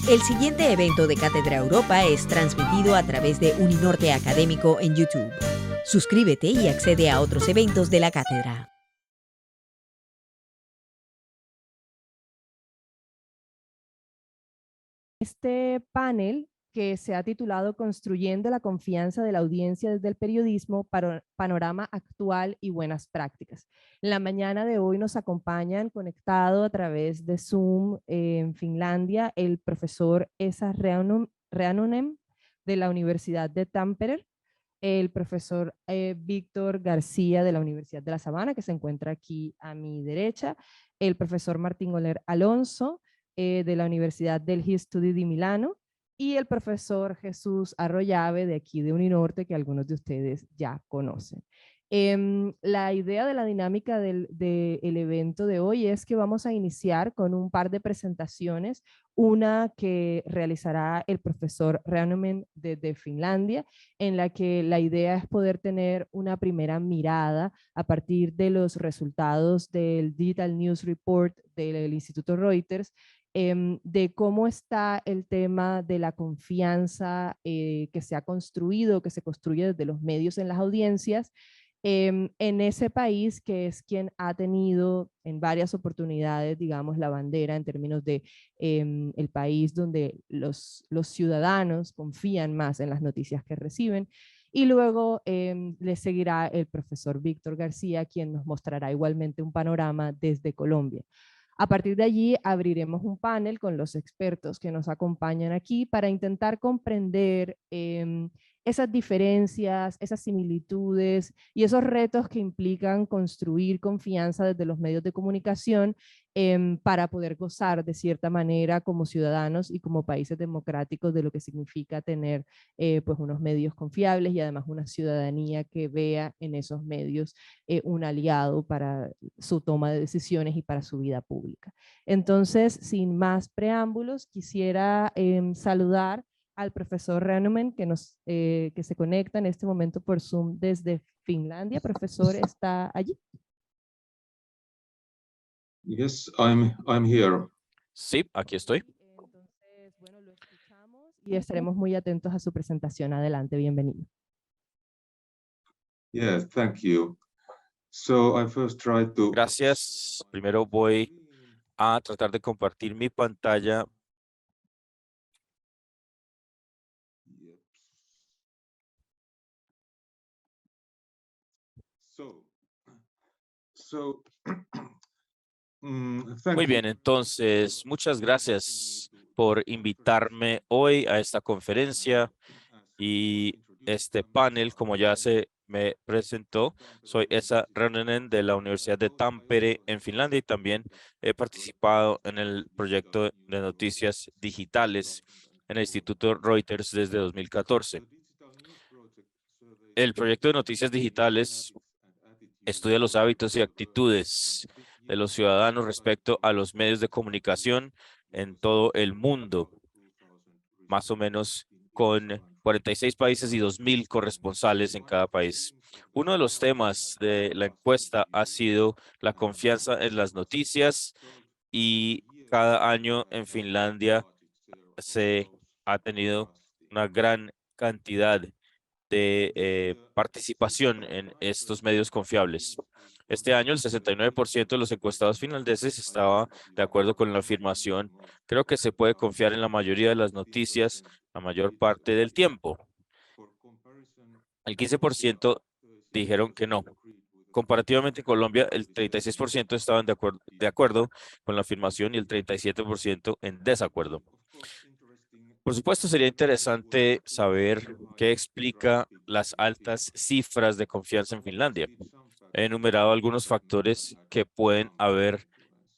El siguiente evento de Cátedra Europa es transmitido a través de Uninorte Académico en YouTube. Suscríbete y accede a otros eventos de la cátedra. Este panel que se ha titulado Construyendo la confianza de la audiencia desde el periodismo, panorama actual y buenas prácticas. En la mañana de hoy nos acompañan conectado a través de Zoom en Finlandia el profesor Esa Reanunem de la Universidad de Tampere, el profesor Víctor García de la Universidad de La Sabana, que se encuentra aquí a mi derecha, el profesor Martín Oler Alonso, de la Universidad del Studi di Milano, y el profesor Jesús Arroyave de aquí de Uninorte, que algunos de ustedes ya conocen. La idea de la dinámica del evento de hoy es que vamos a iniciar con un par de presentaciones, una que realizará el profesor Reanomen de Finlandia, en la que la idea es poder tener una primera mirada a partir de los resultados del Digital News Report del Instituto Reuters, de cómo está el tema de la confianza que se ha construido, que se construye desde los medios en las audiencias, en ese país que es quien ha tenido en varias oportunidades, digamos, la bandera en términos de el país donde los ciudadanos confían más en las noticias que reciben. Y luego le seguirá el profesor Víctor García, quien nos mostrará igualmente un panorama desde Colombia. A partir de allí abriremos un panel con los expertos que nos acompañan aquí para intentar comprender esas diferencias, esas similitudes y esos retos que implican construir confianza desde los medios de comunicación para poder gozar de cierta manera como ciudadanos y como países democráticos de lo que significa tener pues unos medios confiables y además una ciudadanía que vea en esos medios un aliado para su toma de decisiones y para su vida pública. Entonces, sin más preámbulos, quisiera saludar al profesor Renumen que se conecta en este momento por Zoom desde Finlandia. Profesor, ¿está allí? Yes, I'm here. Sí, aquí estoy. Entonces, bueno, lo escuchamos y estaremos muy atentos a su presentación. Adelante, bienvenido. Yes, thank you. So I first try to... Gracias. Primero voy a tratar de compartir mi pantalla. Muy Thank bien, you. entonces, muchas gracias por invitarme hoy a esta conferencia y este panel. Como ya se me presentó, soy Esa Reunenen de la Universidad de Tampere en Finlandia y también he participado en el proyecto de noticias digitales en el Instituto Reuters desde 2014. El proyecto de noticias digitales estudia los hábitos y actitudes de los ciudadanos respecto a los medios de comunicación en todo el mundo, más o menos con 46 países y 2.000 corresponsales en cada país. Uno de los temas de la encuesta ha sido la confianza en las noticias y cada año en Finlandia se ha tenido una gran cantidad de participación en estos medios confiables. Este año, el 69% de los encuestados finlandeses estaba de acuerdo con la afirmación: creo que se puede confiar en la mayoría de las noticias la mayor parte del tiempo. El 15% dijeron que no. Comparativamente en Colombia, el 36% estaban de acuerdo con la afirmación y el 37% en desacuerdo. Por supuesto, sería interesante saber qué explica las altas cifras de confianza en Finlandia. He enumerado algunos factores que pueden haber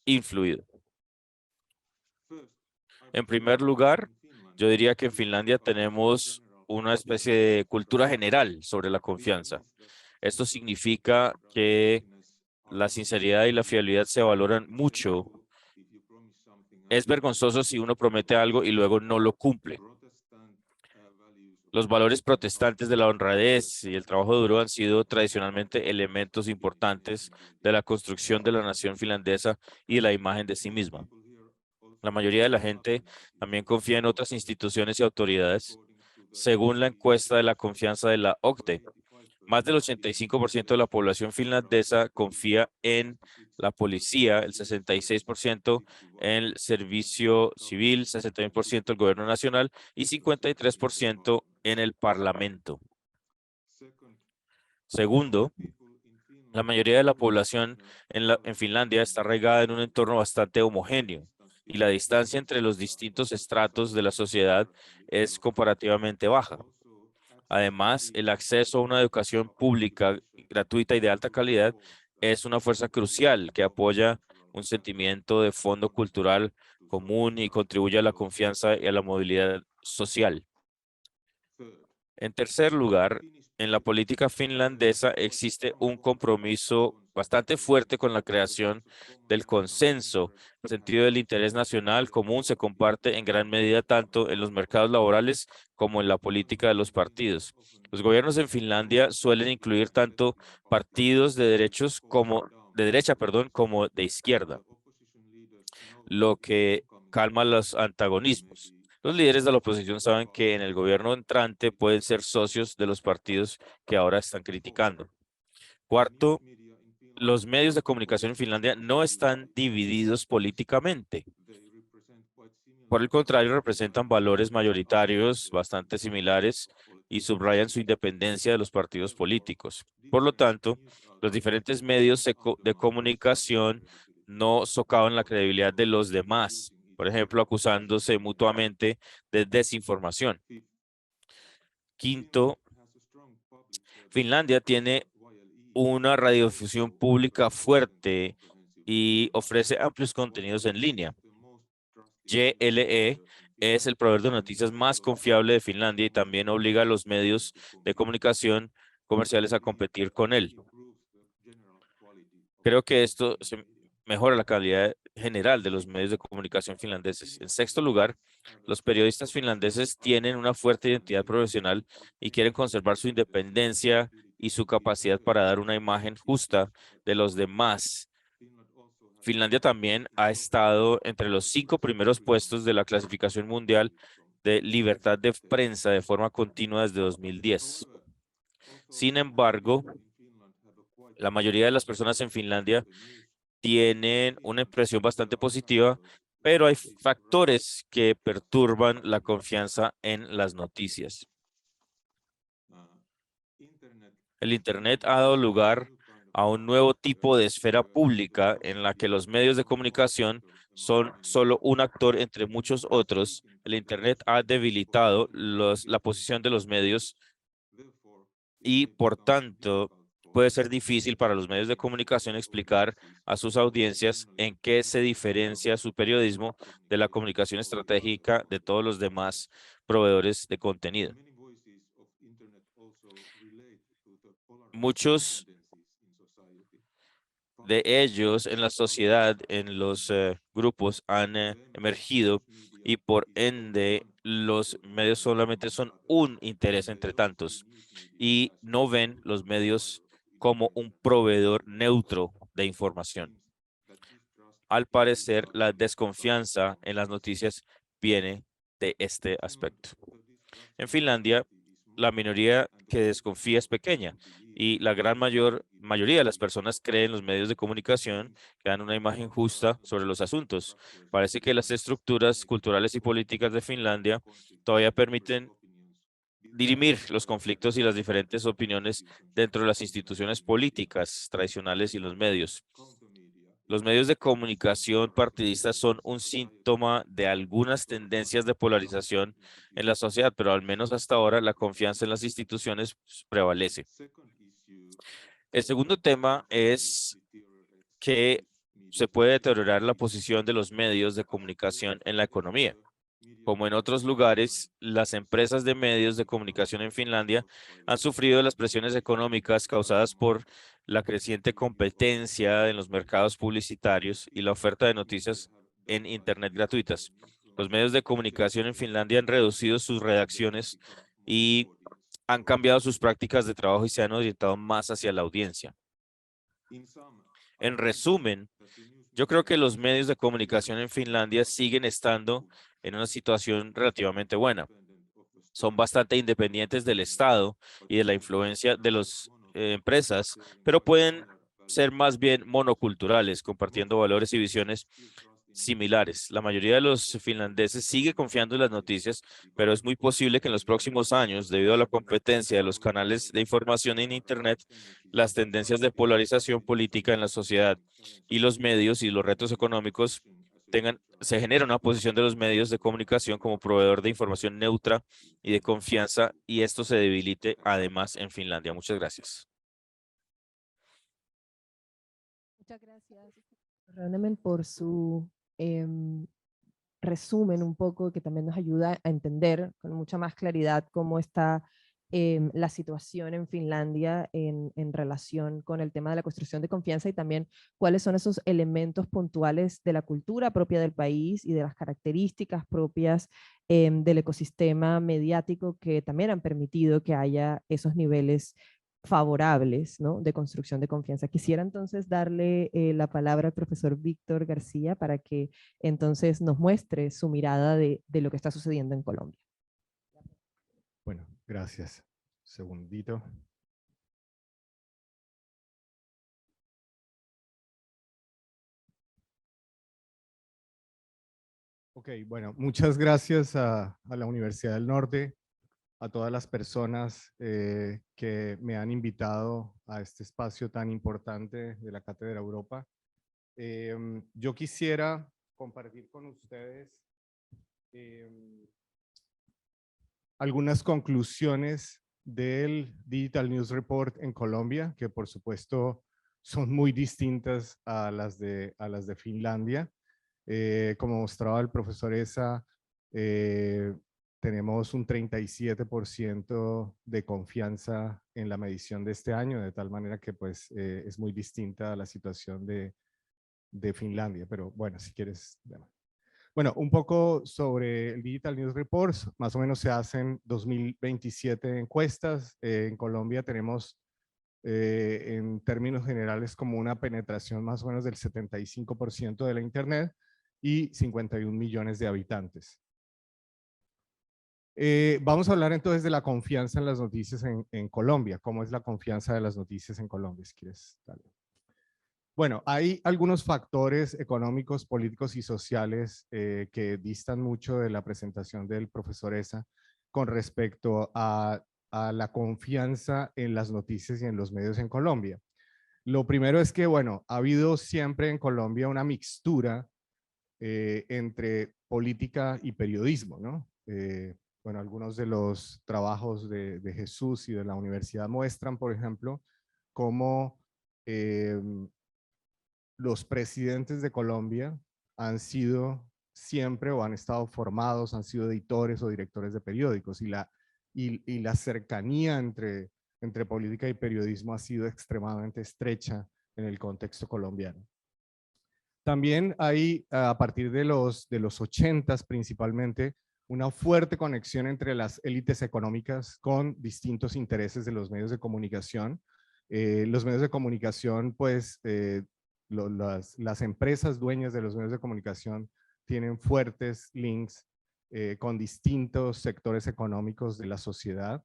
influido. En primer lugar, yo diría que en Finlandia tenemos una especie de cultura general sobre la confianza. Esto significa que la sinceridad y la fiabilidad se valoran mucho. Es vergonzoso si uno promete algo y luego no lo cumple. Los valores protestantes de la honradez y el trabajo duro han sido tradicionalmente elementos importantes de la construcción de la nación finlandesa y de la imagen de sí misma. La mayoría de la gente también confía en otras instituciones y autoridades, según la encuesta de la confianza de la OCDE. Más del 85% de la población finlandesa confía en la policía, el 66% en el servicio civil, 61% el gobierno nacional y 53% en el parlamento. Segundo, la mayoría de la población en Finlandia está arraigada en un entorno bastante homogéneo y la distancia entre los distintos estratos de la sociedad es comparativamente baja. Además, el acceso a una educación pública, gratuita y de alta calidad es una fuerza crucial que apoya un sentimiento de fondo cultural común y contribuye a la confianza y a la movilidad social. En tercer lugar, en la política finlandesa existe un compromiso bastante fuerte con la creación del consenso. El sentido del interés nacional común se comparte en gran medida tanto en los mercados laborales como en la política de los partidos. Los gobiernos en Finlandia suelen incluir tanto partidos de de derecha, como de izquierda, lo que calma los antagonismos. Los líderes de la oposición saben que en el gobierno entrante pueden ser socios de los partidos que ahora están criticando. Cuarto, los medios de comunicación en Finlandia no están divididos políticamente. Por el contrario, representan valores mayoritarios bastante similares y subrayan su independencia de los partidos políticos. Por lo tanto, los diferentes medios de comunicación no socavan la credibilidad de los demás, por ejemplo, acusándose mutuamente de desinformación. Quinto, Finlandia tiene una radiodifusión pública fuerte y ofrece amplios contenidos en línea. YLE es el proveedor de noticias más confiable de Finlandia y también obliga a los medios de comunicación comerciales a competir con él. Creo que esto mejora la calidad general de los medios de comunicación finlandeses. En sexto lugar, los periodistas finlandeses tienen una fuerte identidad profesional y quieren conservar su independencia y su capacidad para dar una imagen justa de los demás. Finlandia también ha estado entre los 5 primeros puestos de la clasificación mundial de libertad de prensa de forma continua desde 2010. Sin embargo, la mayoría de las personas en Finlandia tienen una impresión bastante positiva, pero hay factores que perturban la confianza en las noticias. El Internet ha dado lugar a un nuevo tipo de esfera pública en la que los medios de comunicación son solo un actor entre muchos otros. El Internet ha debilitado la posición de los medios y, por tanto, puede ser difícil para los medios de comunicación explicar a sus audiencias en qué se diferencia su periodismo de la comunicación estratégica de todos los demás proveedores de contenido. Muchos de ellos en la sociedad, en los grupos, han emergido y por ende los medios solamente son un interés entre tantos y no ven los medios como un proveedor neutro de información. Al parecer, la desconfianza en las noticias viene de este aspecto. En Finlandia, la minoría que desconfía es pequeña y la gran mayoría de las personas creen los medios de comunicación que dan una imagen justa sobre los asuntos. Parece que las estructuras culturales y políticas de Finlandia todavía permiten dirimir los conflictos y las diferentes opiniones dentro de las instituciones políticas tradicionales y los medios. Los medios de comunicación partidistas son un síntoma de algunas tendencias de polarización en la sociedad, pero al menos hasta ahora la confianza en las instituciones prevalece. El segundo tema es que se puede deteriorar la posición de los medios de comunicación en la economía. Como en otros lugares, las empresas de medios de comunicación en Finlandia han sufrido las presiones económicas causadas por la creciente competencia en los mercados publicitarios y la oferta de noticias en Internet gratuitas. Los medios de comunicación en Finlandia han reducido sus redacciones y han cambiado sus prácticas de trabajo y se han orientado más hacia la audiencia. En resumen, Yo creo que los medios de comunicación en Finlandia siguen estando en una situación relativamente buena. Son bastante independientes del Estado y de la influencia de las empresas, pero pueden ser más bien monoculturales, compartiendo valores y visiones similares. La mayoría de los finlandeses sigue confiando en las noticias, pero es muy posible que en los próximos años, debido a la competencia de los canales de información en Internet, las tendencias de polarización política en la sociedad y los medios y los retos económicos se genera una posición de los medios de comunicación como proveedor de información neutra y de confianza, y esto se debilite además en Finlandia. Muchas gracias. Muchas gracias, Ranneman, por su resumen un poco, que también nos ayuda a entender con mucha más claridad cómo está la situación en Finlandia en relación con el tema de la construcción de confianza, y también cuáles son esos elementos puntuales de la cultura propia del país y de las características propias del ecosistema mediático que también han permitido que haya esos niveles favorables, ¿no?, de construcción de confianza. Quisiera entonces darle la palabra al profesor Víctor García para que entonces nos muestre su mirada de lo que está sucediendo en Colombia. Bueno, gracias. Segundito. Ok, bueno, muchas gracias a la Universidad del Norte, a todas las personas que me han invitado a este espacio tan importante de la Cátedra Europa. Yo quisiera compartir con ustedes algunas conclusiones del Digital News Report en Colombia, que por supuesto son muy distintas a las de Finlandia. Como mostraba el profesor Esa, tenemos un 37% de confianza en la medición de este año, de tal manera que pues es muy distinta a la situación de Finlandia. Pero bueno, si quieres... Bueno, un poco sobre el Digital News Reports. Más o menos se hacen 2027 encuestas. En Colombia tenemos, en términos generales, como una penetración más o menos del 75% de la Internet y 51 millones de habitantes. Vamos a hablar entonces de la confianza en las noticias en Colombia. ¿Cómo es la confianza de las noticias en Colombia? Si quieres, dale. Bueno, hay algunos factores económicos, políticos y sociales que distan mucho de la presentación del profesor Esa con respecto a la confianza en las noticias y en los medios en Colombia. Lo primero es que, bueno, ha habido siempre en Colombia una mixtura entre política y periodismo, ¿no? Bueno, algunos de los trabajos de Jesús y de la universidad muestran, por ejemplo, cómo los presidentes de Colombia han sido siempre o han estado formados, han sido editores o directores de periódicos, y la cercanía entre política y periodismo ha sido extremadamente estrecha en el contexto colombiano. También hay, a partir de los 80s principalmente, una fuerte conexión entre las élites económicas con distintos intereses de los medios de comunicación. Los medios de comunicación, pues, las empresas dueñas de los medios de comunicación tienen fuertes links con distintos sectores económicos de la sociedad.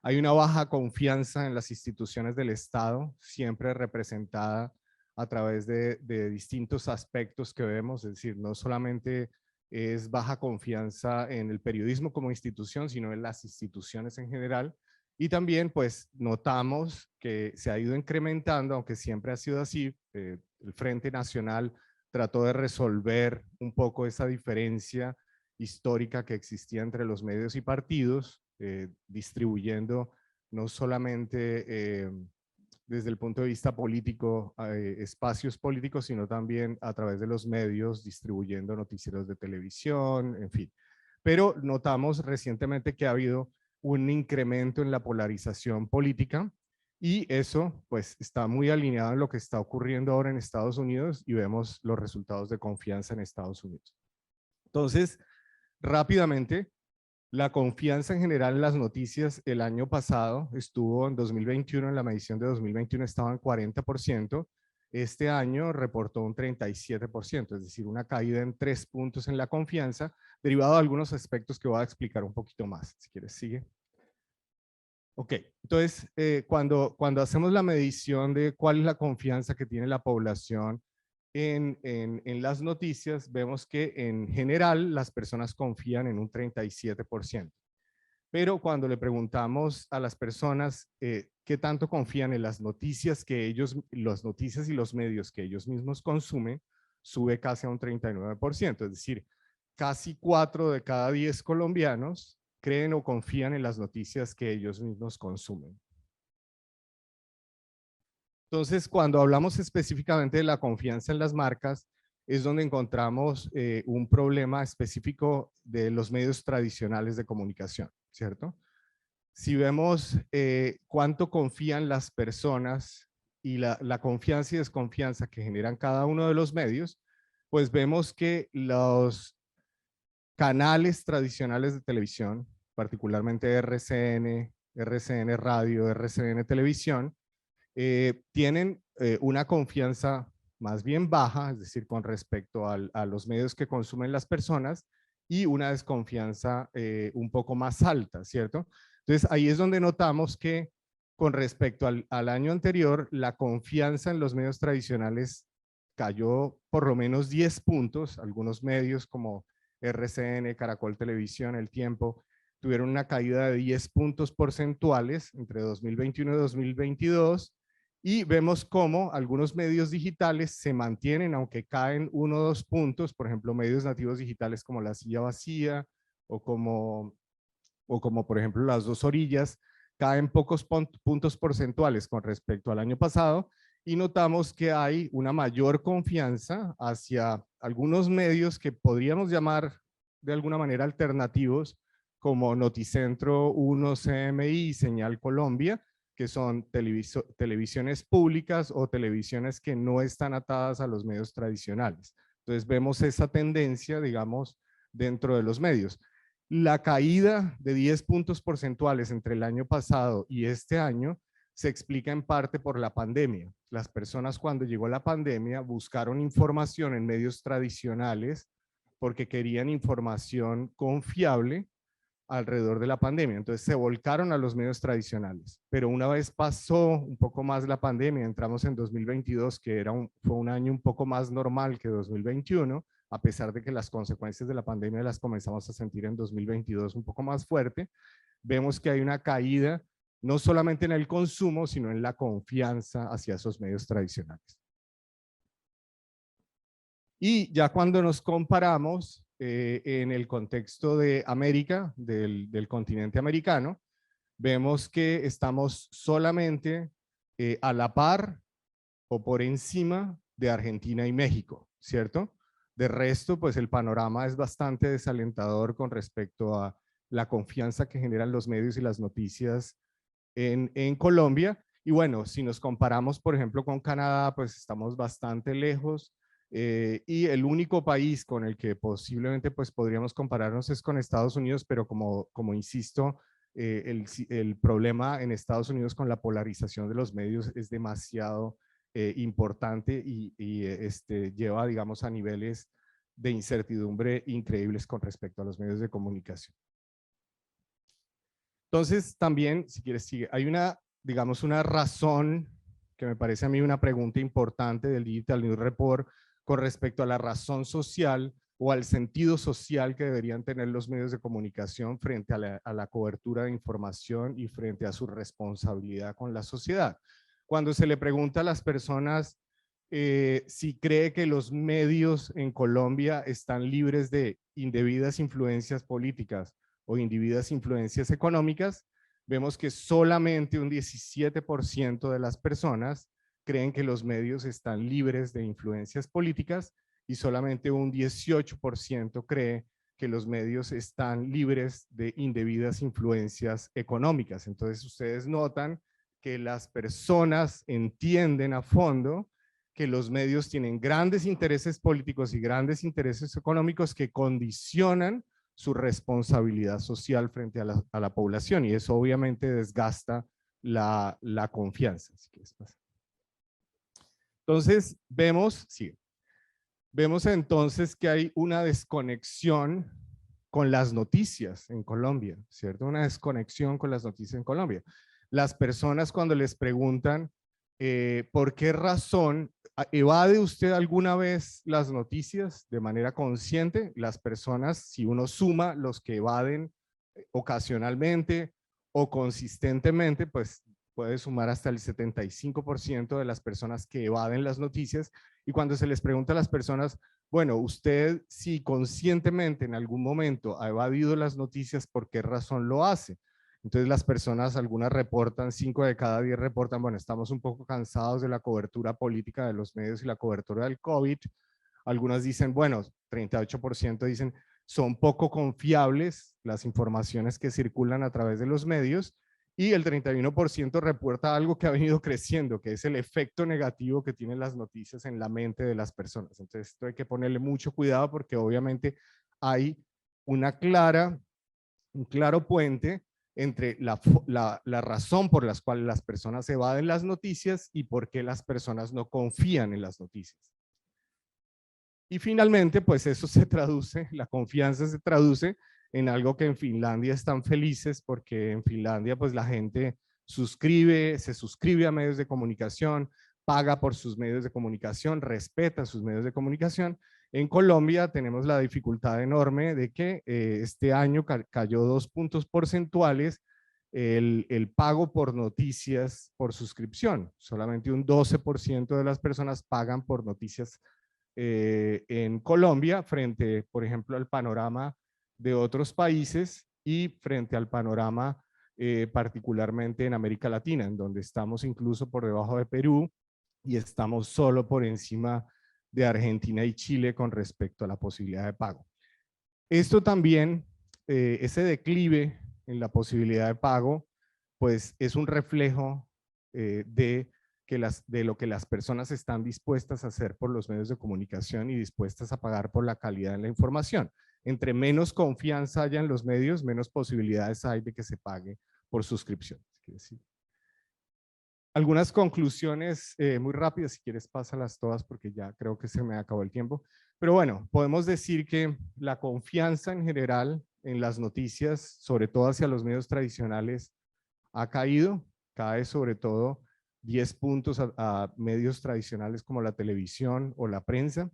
Hay una baja confianza en las instituciones del Estado, siempre representada a través de distintos aspectos que vemos, es decir, no solamente es baja confianza en el periodismo como institución, sino en las instituciones en general. Y también, pues, notamos que se ha ido incrementando, aunque siempre ha sido así. El Frente Nacional trató de resolver un poco esa diferencia histórica que existía entre los medios y partidos, distribuyendo no solamente desde el punto de vista político, espacios políticos, sino también a través de los medios, distribuyendo noticieros de televisión, en fin. Pero notamos recientemente que ha habido un incremento en la polarización política, y eso pues está muy alineado en lo que está ocurriendo ahora en Estados Unidos, y vemos los resultados de confianza en Estados Unidos. Entonces, rápidamente, la confianza en general en las noticias el año pasado estuvo en 2021, en la medición de 2021 estaba en 40%, este año reportó un 37%, es decir, una caída en 3 puntos en la confianza, derivado de algunos aspectos que voy a explicar un poquito más. Si quieres, sigue. Ok, entonces, cuando hacemos la medición de cuál es la confianza que tiene la población en las noticias, vemos que en general las personas confían en un 37%. Pero cuando le preguntamos a las personas qué tanto confían en las noticias las noticias y los medios que ellos mismos consumen, sube casi a un 39%. Es decir, casi 4 de cada 10 colombianos creen o confían en las noticias que ellos mismos consumen. Entonces, cuando hablamos específicamente de la confianza en las marcas, es donde encontramos un problema específico de los medios tradicionales de comunicación, ¿cierto? Si vemos cuánto confían las personas y la confianza y desconfianza que generan cada uno de los medios, pues vemos que los canales tradicionales de televisión, particularmente RCN Radio, RCN Televisión, tienen una confianza más bien baja, es decir, con respecto a los medios que consumen las personas, y una desconfianza un poco más alta, ¿cierto? Entonces ahí es donde notamos que con respecto al año anterior, la confianza en los medios tradicionales cayó por lo menos 10 puntos. Algunos medios como RCN, Caracol Televisión, El Tiempo, tuvieron una caída de 10 puntos porcentuales entre 2021 y 2022. Y vemos cómo algunos medios digitales se mantienen, aunque caen 1 o 2 puntos, por ejemplo, medios nativos digitales como La Silla Vacía o como por ejemplo Las Dos Orillas, caen pocos puntos porcentuales con respecto al año pasado, y notamos que hay una mayor confianza hacia algunos medios que podríamos llamar de alguna manera alternativos, como Noticentro 1, CMI y Señal Colombia, que son televisiones públicas o televisiones que no están atadas a los medios tradicionales. Entonces vemos esa tendencia, digamos, dentro de los medios. La caída de 10 puntos porcentuales entre el año pasado y este año se explica en parte por la pandemia. Las personas, cuando llegó la pandemia, buscaron información en medios tradicionales porque querían información confiable alrededor de la pandemia. Entonces se volcaron a los medios tradicionales. Pero una vez pasó un poco más la pandemia, entramos en 2022, que fue un año un poco más normal que 2021, a pesar de que las consecuencias de la pandemia las comenzamos a sentir en 2022 un poco más fuerte, vemos que hay una caída no solamente en el consumo, sino en la confianza hacia esos medios tradicionales. Y ya cuando nos comparamos en el contexto de América, del continente americano, vemos que estamos solamente a la par o por encima de Argentina y México, ¿cierto? De resto, pues el panorama es bastante desalentador con respecto a la confianza que generan los medios y las noticias en Colombia. Y bueno, si nos comparamos, por ejemplo, con Canadá, pues estamos bastante lejos. Y el único país con el que posiblemente pues podríamos compararnos es con Estados Unidos, pero como insisto, el problema en Estados Unidos con la polarización de los medios es demasiado importante y lleva, digamos, a niveles de incertidumbre increíbles con respecto a los medios de comunicación. Entonces, también, si quieres, sigue, hay digamos, una razón que me parece a mí una pregunta importante del Digital News Report con respecto a la razón social o al sentido social que deberían tener los medios de comunicación frente a la cobertura de información y frente a su responsabilidad con la sociedad. Cuando se le pregunta a las personas si cree que los medios en Colombia están libres de indebidas influencias políticas o indebidas influencias económicas, vemos que solamente un 17% de las personas creen que los medios están libres de influencias políticas y solamente un 18% cree que los medios están libres de indebidas influencias económicas. Entonces ustedes notan que las personas entienden a fondo que los medios tienen grandes intereses políticos y grandes intereses económicos que condicionan su responsabilidad social frente a la población, y eso obviamente desgasta la confianza. Así que Entonces, vemos entonces que hay una desconexión con las noticias en Colombia, ¿cierto? Una desconexión con las noticias en Colombia. Las personas cuando les preguntan por qué razón evade usted alguna vez las noticias de manera consciente, las personas, si uno suma los que evaden ocasionalmente o consistentemente, pues puede sumar hasta el 75% de las personas que evaden las noticias. Y cuando se les pregunta a las personas, bueno, usted si conscientemente en algún momento ha evadido las noticias, ¿por qué razón lo hace? Entonces las personas, algunas reportan, 5 de cada 10 reportan, bueno, estamos un poco cansados de la cobertura política de los medios y la cobertura del COVID. Algunas dicen, bueno, 38% dicen, son poco confiables las informaciones que circulan a través de los medios, y el 31% reporta algo que ha venido creciendo, que es el efecto negativo que tienen las noticias en la mente de las personas. Entonces esto hay que ponerle mucho cuidado porque obviamente hay un claro puente entre la razón por la cual las personas evaden las noticias y por qué las personas no confían en las noticias. Y finalmente, pues eso se traduce, la confianza se traduce en algo que en Finlandia están felices, porque en Finlandia pues la gente se suscribe a medios de comunicación, paga por sus medios de comunicación, respeta sus medios de comunicación. En Colombia tenemos la dificultad enorme de que este año cayó 2 puntos porcentuales el pago por noticias por suscripción. Solamente un 12% de las personas pagan por noticias en Colombia, frente, por ejemplo, al panorama de otros países y frente al panorama particularmente en América Latina, en donde estamos incluso por debajo de Perú y estamos solo por encima de Argentina y Chile con respecto a la posibilidad de pago. Esto también, ese declive en la posibilidad de pago, pues es un reflejo de lo que las personas están dispuestas a hacer por los medios de comunicación y dispuestas a pagar por la calidad de la información. Entre menos confianza haya en los medios, menos posibilidades hay de que se pague por suscripción. Algunas conclusiones muy rápidas, si quieres pásalas todas porque ya creo que se me acabó el tiempo. Pero bueno, podemos decir que la confianza en general en las noticias, sobre todo hacia los medios tradicionales, ha caído, cae sobre todo 10 puntos a medios tradicionales como la televisión o la prensa,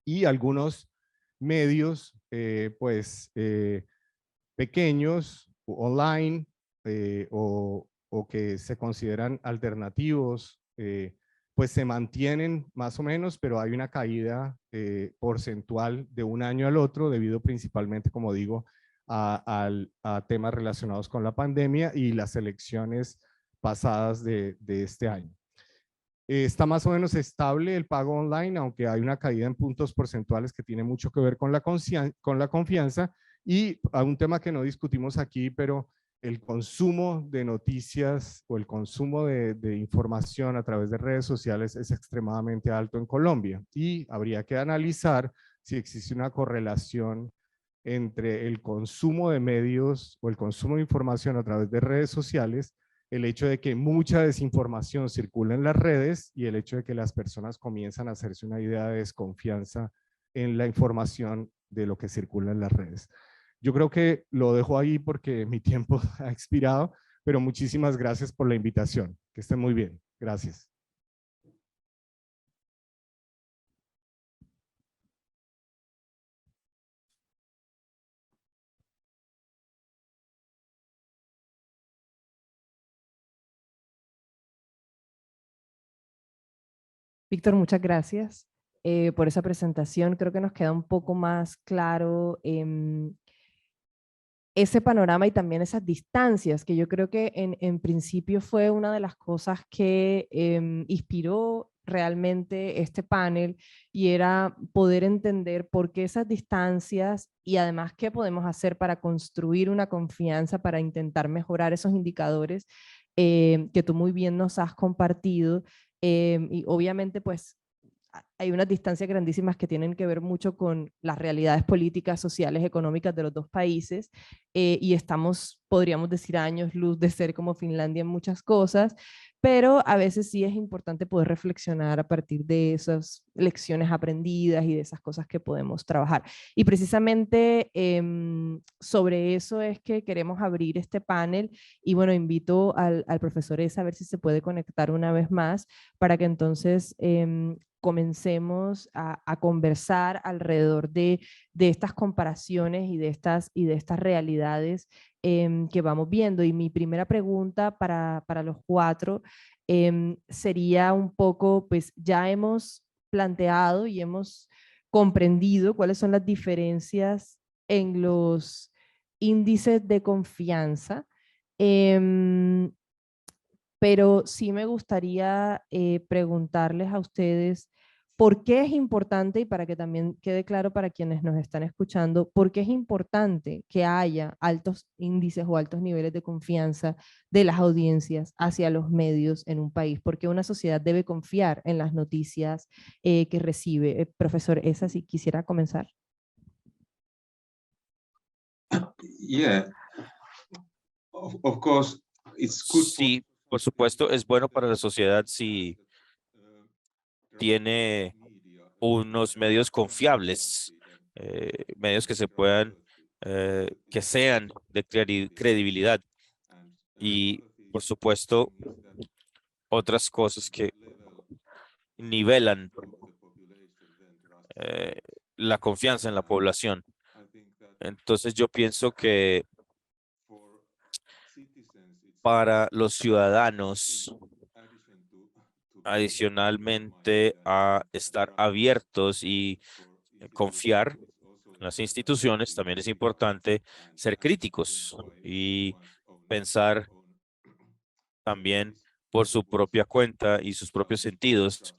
y algunos medios pequeños, online o que se consideran alternativos, pues se mantienen más o menos, pero hay una caída porcentual de un año al otro debido principalmente, como digo, a temas relacionados con la pandemia y las elecciones pasadas de este año. Está más o menos estable el pago online, aunque hay una caída en puntos porcentuales que tiene mucho que ver con la confianza. Y hay un tema que no discutimos aquí, pero el consumo de noticias o el consumo de información a través de redes sociales es extremadamente alto en Colombia, y habría que analizar si existe una correlación entre el consumo de medios o el consumo de información a través de redes sociales, el hecho de que mucha desinformación circula en las redes y el hecho de que las personas comienzan a hacerse una idea de desconfianza en la información de lo que circula en las redes. Yo creo que lo dejo ahí porque mi tiempo ha expirado, pero muchísimas gracias por la invitación. Que estén muy bien. Gracias. Víctor, muchas gracias por esa presentación. Creo que nos queda un poco más claro ese panorama y también esas distancias, que yo creo que en principio fue una de las cosas que inspiró realmente este panel, y era poder entender por qué esas distancias y además qué podemos hacer para construir una confianza, para intentar mejorar esos indicadores que tú muy bien nos has compartido. Y obviamente pues hay unas distancias grandísimas que tienen que ver mucho con las realidades políticas, sociales, económicas de los dos países, y estamos, podríamos decir, a años luz de ser como Finlandia en muchas cosas, pero a veces sí es importante poder reflexionar a partir de esas lecciones aprendidas y de esas cosas que podemos trabajar. Y precisamente sobre eso es que queremos abrir este panel, y bueno, invito al profesor Esa a ver si se puede conectar una vez más para que entonces comencemos a conversar alrededor de estas comparaciones y de estas realidades que vamos viendo. Y mi primera pregunta para los cuatro sería un poco, pues ya hemos planteado y hemos comprendido cuáles son las diferencias en los índices de confianza, pero sí me gustaría preguntarles a ustedes por qué es importante, y para que también quede claro para quienes nos están escuchando, por qué es importante que haya altos índices o altos niveles de confianza de las audiencias hacia los medios en un país, porque una sociedad debe confiar en las noticias que recibe. Profesor Esa, si quisiera comenzar. Yeah, of course, it's good. Sí, por supuesto, es bueno para la sociedad si tiene unos medios confiables, medios que se puedan, que sean de credibilidad, y por supuesto otras cosas que nivelan la confianza en la población. Entonces yo pienso que para los ciudadanos, adicionalmente a estar abiertos y confiar en las instituciones, también es importante ser críticos y pensar también por su propia cuenta y sus propios sentidos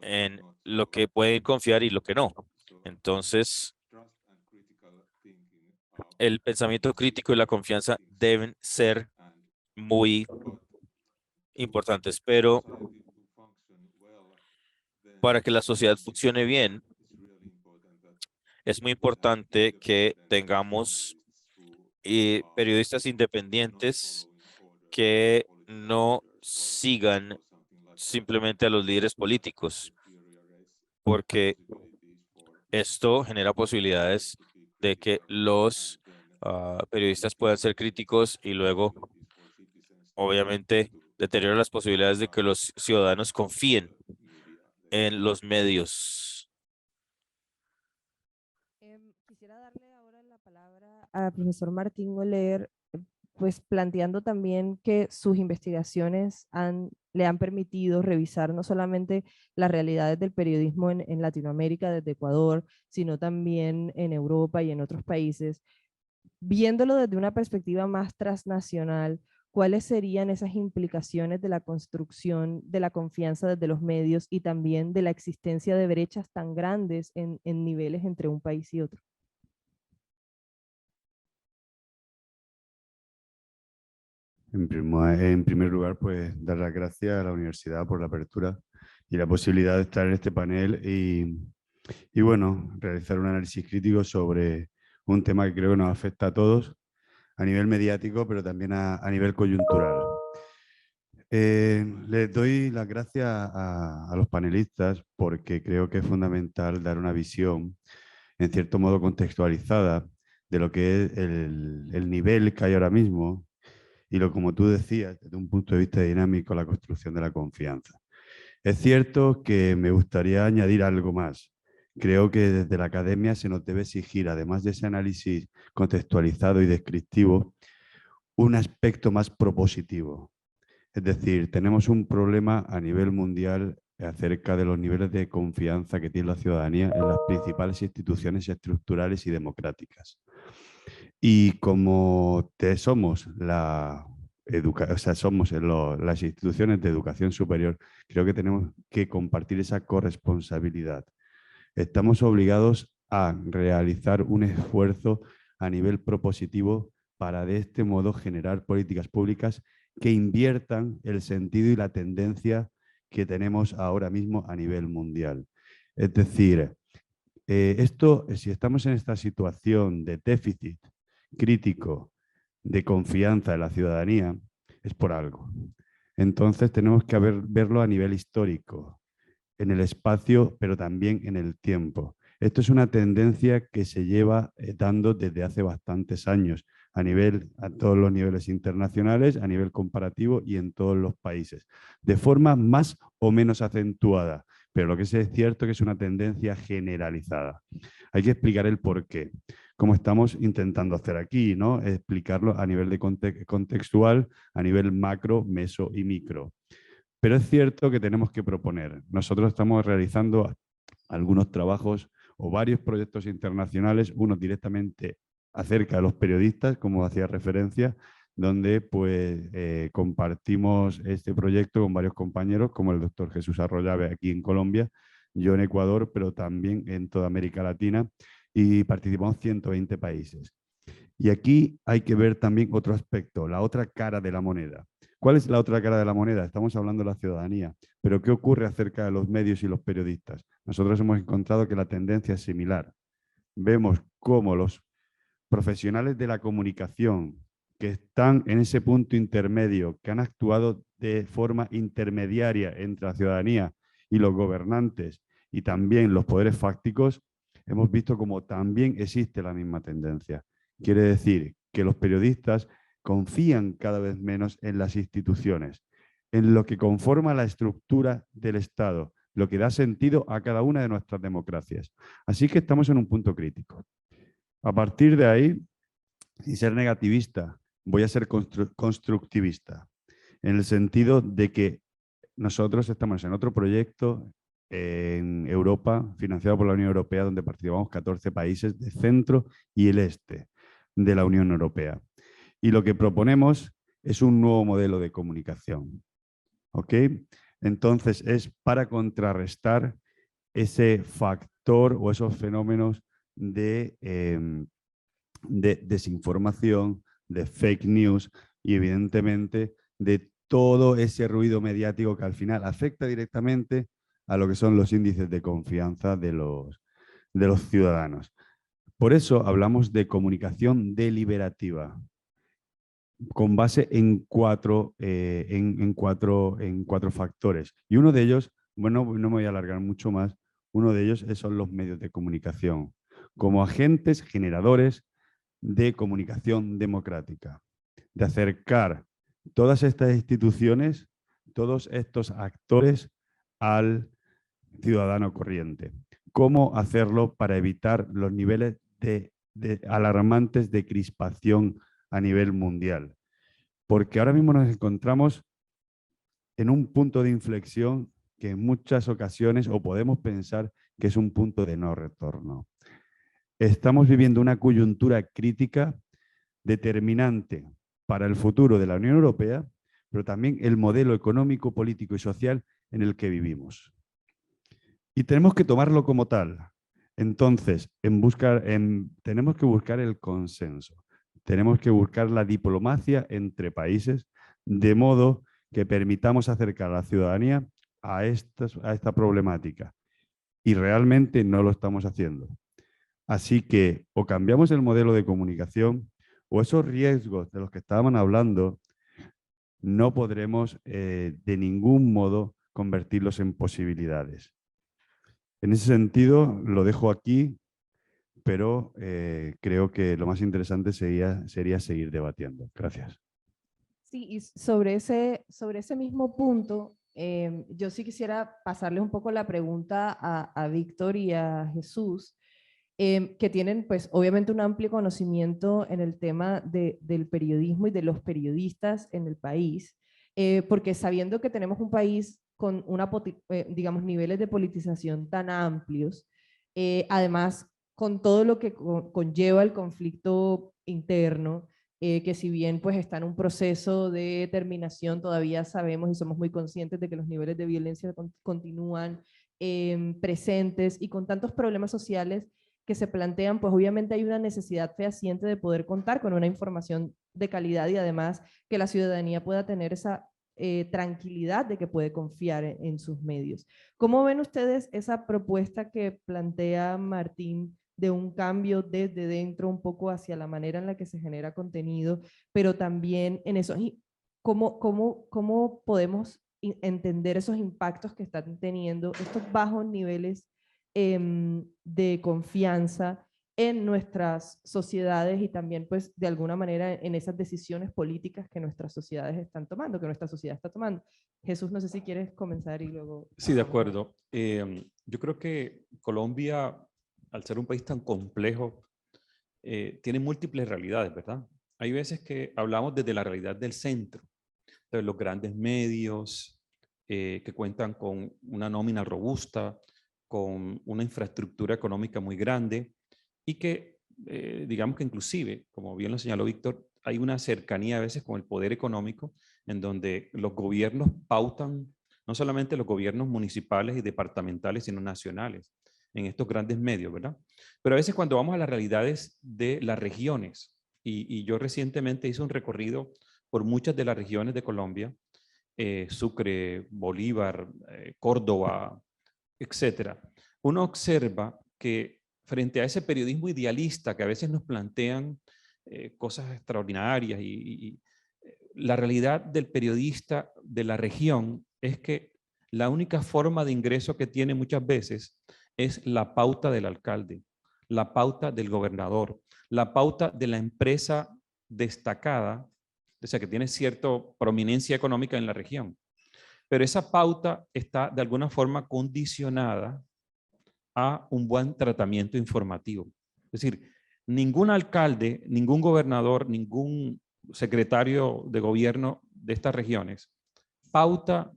en lo que pueden confiar y lo que no. Entonces, el pensamiento crítico y la confianza deben ser muy importantes, pero para que la sociedad funcione bien, es muy importante que tengamos periodistas independientes que no sigan simplemente a los líderes políticos, porque esto genera posibilidades de que los periodistas puedan ser críticos y luego, obviamente, deteriora las posibilidades de que los ciudadanos confíen en los medios. Quisiera darle ahora la palabra al profesor Martín Oller, pues planteando también que sus investigaciones le han permitido revisar no solamente las realidades del periodismo en Latinoamérica, desde Ecuador, sino también en Europa y en otros países. Viéndolo desde una perspectiva más transnacional, ¿cuáles serían esas implicaciones de la construcción de la confianza desde los medios y también de la existencia de brechas tan grandes en niveles entre un país y otro? En primer lugar, pues dar las gracias a la universidad por la apertura y la posibilidad de estar en este panel y bueno, realizar un análisis crítico sobre un tema que creo que nos afecta a todos a nivel mediático, pero también a nivel coyuntural. Les doy las gracias a los panelistas porque creo que es fundamental dar una visión, en cierto modo contextualizada, de lo que es el nivel que hay ahora mismo y como tú decías, desde un punto de vista dinámico, la construcción de la confianza. Es cierto que me gustaría añadir algo más. Creo que desde la academia se nos debe exigir, además de ese análisis contextualizado y descriptivo, un aspecto más propositivo. Es decir, tenemos un problema a nivel mundial acerca de los niveles de confianza que tiene la ciudadanía en las principales instituciones estructurales y democráticas. Y como somos las instituciones de educación superior, creo que tenemos que compartir esa corresponsabilidad. Estamos obligados a realizar un esfuerzo a nivel propositivo para de este modo generar políticas públicas que inviertan el sentido y la tendencia que tenemos ahora mismo a nivel mundial. Es decir, si estamos en esta situación de déficit crítico de confianza de la ciudadanía, es por algo. Entonces tenemos que verlo a nivel histórico, en el espacio, pero también en el tiempo. Esto es una tendencia que se lleva dando desde hace bastantes años, a todos los niveles internacionales, a nivel comparativo y en todos los países, de forma más o menos acentuada, pero lo que es cierto es que es una tendencia generalizada. Hay que explicar el porqué, como estamos intentando hacer aquí, ¿no? Explicarlo a nivel de contextual, a nivel macro, meso y micro. Pero es cierto que tenemos que proponer. Nosotros estamos realizando algunos trabajos o varios proyectos internacionales, unos directamente acerca de los periodistas, como hacía referencia, donde pues compartimos este proyecto con varios compañeros, como el doctor Jesús Arroyave aquí en Colombia, yo en Ecuador, pero también en toda América Latina, y participamos 120 países. Y aquí hay que ver también otro aspecto, la otra cara de la moneda. ¿Cuál es la otra cara de la moneda? Estamos hablando de la ciudadanía, pero ¿qué ocurre acerca de los medios y los periodistas? Nosotros hemos encontrado que la tendencia es similar. Vemos cómo los profesionales de la comunicación que están en ese punto intermedio, que han actuado de forma intermediaria entre la ciudadanía y los gobernantes y también los poderes fácticos, hemos visto como también existe la misma tendencia. Quiere decir que los periodistas confían cada vez menos en las instituciones, en lo que conforma la estructura del Estado, lo que da sentido a cada una de nuestras democracias. Así que estamos en un punto crítico. A partir de ahí, sin ser negativista, voy a ser constructivista, en el sentido de que nosotros estamos en otro proyecto en Europa, financiado por la Unión Europea, donde participamos 14 países del centro y el este de la Unión Europea. Y lo que proponemos es un nuevo modelo de comunicación. ¿Ok? Entonces es para contrarrestar ese factor o esos fenómenos de desinformación, de fake news y evidentemente de todo ese ruido mediático que al final afecta directamente a lo que son los índices de confianza de los ciudadanos. Por eso hablamos de comunicación deliberativa, con base en cuatro factores. Y uno de ellos, bueno, no me voy a alargar mucho más, uno de ellos son los medios de comunicación, como agentes generadores de comunicación democrática, de acercar todas estas instituciones, todos estos actores al ciudadano corriente. ¿Cómo hacerlo para evitar los niveles alarmantes de crispación a nivel mundial? Porque ahora mismo nos encontramos en un punto de inflexión que en muchas ocasiones, o podemos pensar que es un punto de no retorno. Estamos viviendo una coyuntura crítica determinante para el futuro de la Unión Europea, pero también el modelo económico, político y social en el que vivimos. Y tenemos que tomarlo como tal. Entonces, tenemos que buscar el consenso. Tenemos que buscar la diplomacia entre países, de modo que permitamos acercar a la ciudadanía a esta problemática. Y realmente no lo estamos haciendo. Así que o cambiamos el modelo de comunicación o esos riesgos de los que estábamos hablando no podremos de ningún modo convertirlos en posibilidades. En ese sentido, lo dejo aquí, pero creo que lo más interesante sería seguir debatiendo. Gracias. Sí, y sobre ese mismo punto, yo sí quisiera pasarle un poco la pregunta a Víctor y a Jesús, que tienen pues obviamente un amplio conocimiento en el tema del periodismo y de los periodistas en el país, porque sabiendo que tenemos un país con digamos, niveles de politización tan amplios, además con todo lo que conlleva el conflicto interno, que si bien pues está en un proceso de terminación, todavía sabemos y somos muy conscientes de que los niveles de violencia continúan presentes, y con tantos problemas sociales que se plantean, pues obviamente hay una necesidad fehaciente de poder contar con una información de calidad y además que la ciudadanía pueda tener tranquilidad de que puede confiar en sus medios. ¿Cómo ven ustedes esa propuesta que plantea Martín de un cambio desde dentro un poco hacia la manera en la que se genera contenido, pero también en eso, cómo podemos entender esos impactos que están teniendo estos bajos niveles de confianza en nuestras sociedades y también pues de alguna manera en esas decisiones políticas que nuestras sociedades están tomando, que nuestra sociedad está tomando? Jesús, no sé si quieres comenzar y luego... Sí, de acuerdo. Yo creo que Colombia, al ser un país tan complejo, tiene múltiples realidades, ¿verdad? Hay veces que hablamos desde la realidad del centro, de los grandes medios que cuentan con una nómina robusta, con una infraestructura económica muy grande y que, digamos que inclusive, como bien lo señaló Víctor, hay una cercanía a veces con el poder económico en donde los gobiernos pautan, no solamente los gobiernos municipales y departamentales, sino nacionales, en estos grandes medios, ¿verdad? Pero a veces cuando vamos a las realidades de las regiones, y yo recientemente hice un recorrido por muchas de las regiones de Colombia, Sucre, Bolívar, Córdoba, etcétera, uno observa que frente a ese periodismo idealista que a veces nos plantean cosas extraordinarias y la realidad del periodista de la región es que la única forma de ingreso que tiene muchas veces es la pauta del alcalde, la pauta del gobernador, la pauta de la empresa destacada, o sea, que tiene cierta prominencia económica en la región. Pero esa pauta está de alguna forma condicionada a un buen tratamiento informativo. Es decir, ningún alcalde, ningún gobernador, ningún secretario de gobierno de estas regiones pauta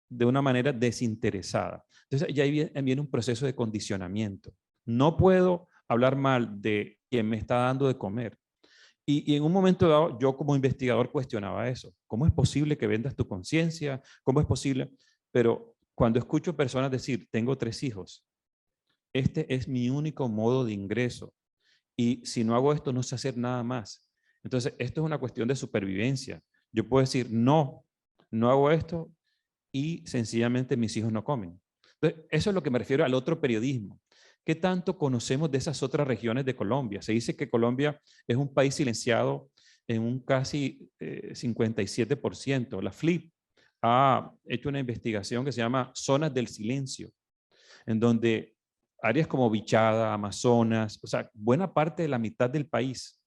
de una manera desinteresada. Entonces ya viene un proceso de condicionamiento. No puedo hablar mal de quien me está dando de comer. Y en un momento dado, yo como investigador cuestionaba eso. ¿Cómo es posible que vendas tu conciencia? ¿Cómo es posible? Pero cuando escucho personas decir, tengo 3 hijos, este es mi único modo de ingreso. Y si no hago esto, no sé hacer nada más. Entonces, esto es una cuestión de supervivencia. Yo puedo decir, no, no hago esto y sencillamente mis hijos no comen. Entonces, eso es lo que me refiero al otro periodismo. ¿Qué tanto conocemos de esas otras regiones de Colombia? Se dice que Colombia es un país silenciado en un casi 57%. La FLIP ha hecho una investigación que se llama Zonas del Silencio, en donde áreas como Vichada, Amazonas, o sea, buena parte de la mitad del país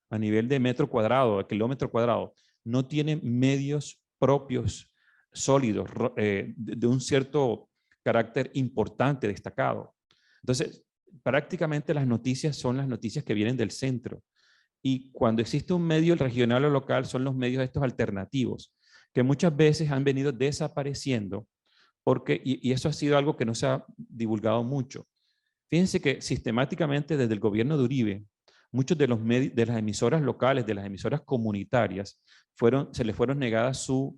a nivel de metro cuadrado, de kilómetro cuadrado, no tienen medios propios sólidos de un cierto carácter importante, destacado. Entonces, prácticamente las noticias son las noticias que vienen del centro. Y cuando existe un medio regional o local, son los medios estos alternativos, que muchas veces han venido desapareciendo, porque, y eso ha sido algo que no se ha divulgado mucho. Fíjense que sistemáticamente desde el gobierno de Uribe, muchos de los medios, de las emisoras locales, de las emisoras comunitarias, se les fueron negadas su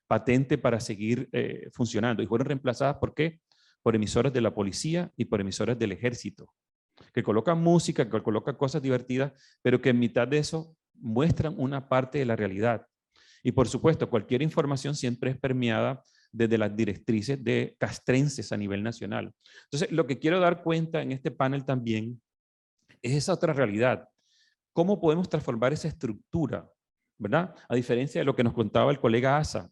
patente para seguir funcionando y fueron reemplazadas, ¿por qué? Por emisoras de la policía y por emisoras del ejército, que colocan música, que colocan cosas divertidas, pero que en mitad de eso muestran una parte de la realidad. Y por supuesto, cualquier información siempre es permeada desde las directrices de castrenses a nivel nacional. Entonces, lo que quiero dar cuenta en este panel también es esa otra realidad. ¿Cómo podemos transformar esa estructura? ¿Verdad? A diferencia de lo que nos contaba el colega Asa,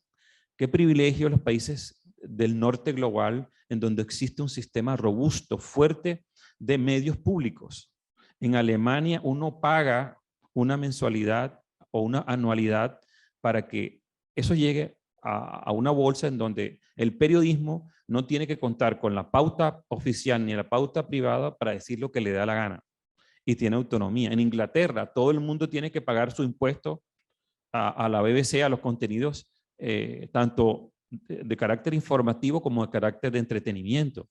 qué privilegio los países del norte global en donde existe un sistema robusto, fuerte de medios públicos. En Alemania uno paga una mensualidad o una anualidad para que eso llegue a una bolsa en donde el periodismo no tiene que contar con la pauta oficial ni la pauta privada para decir lo que le da la gana y tiene autonomía. En Inglaterra todo el mundo tiene que pagar su impuesto a la BBC, a los contenidos tanto de carácter informativo como de carácter de entretenimiento.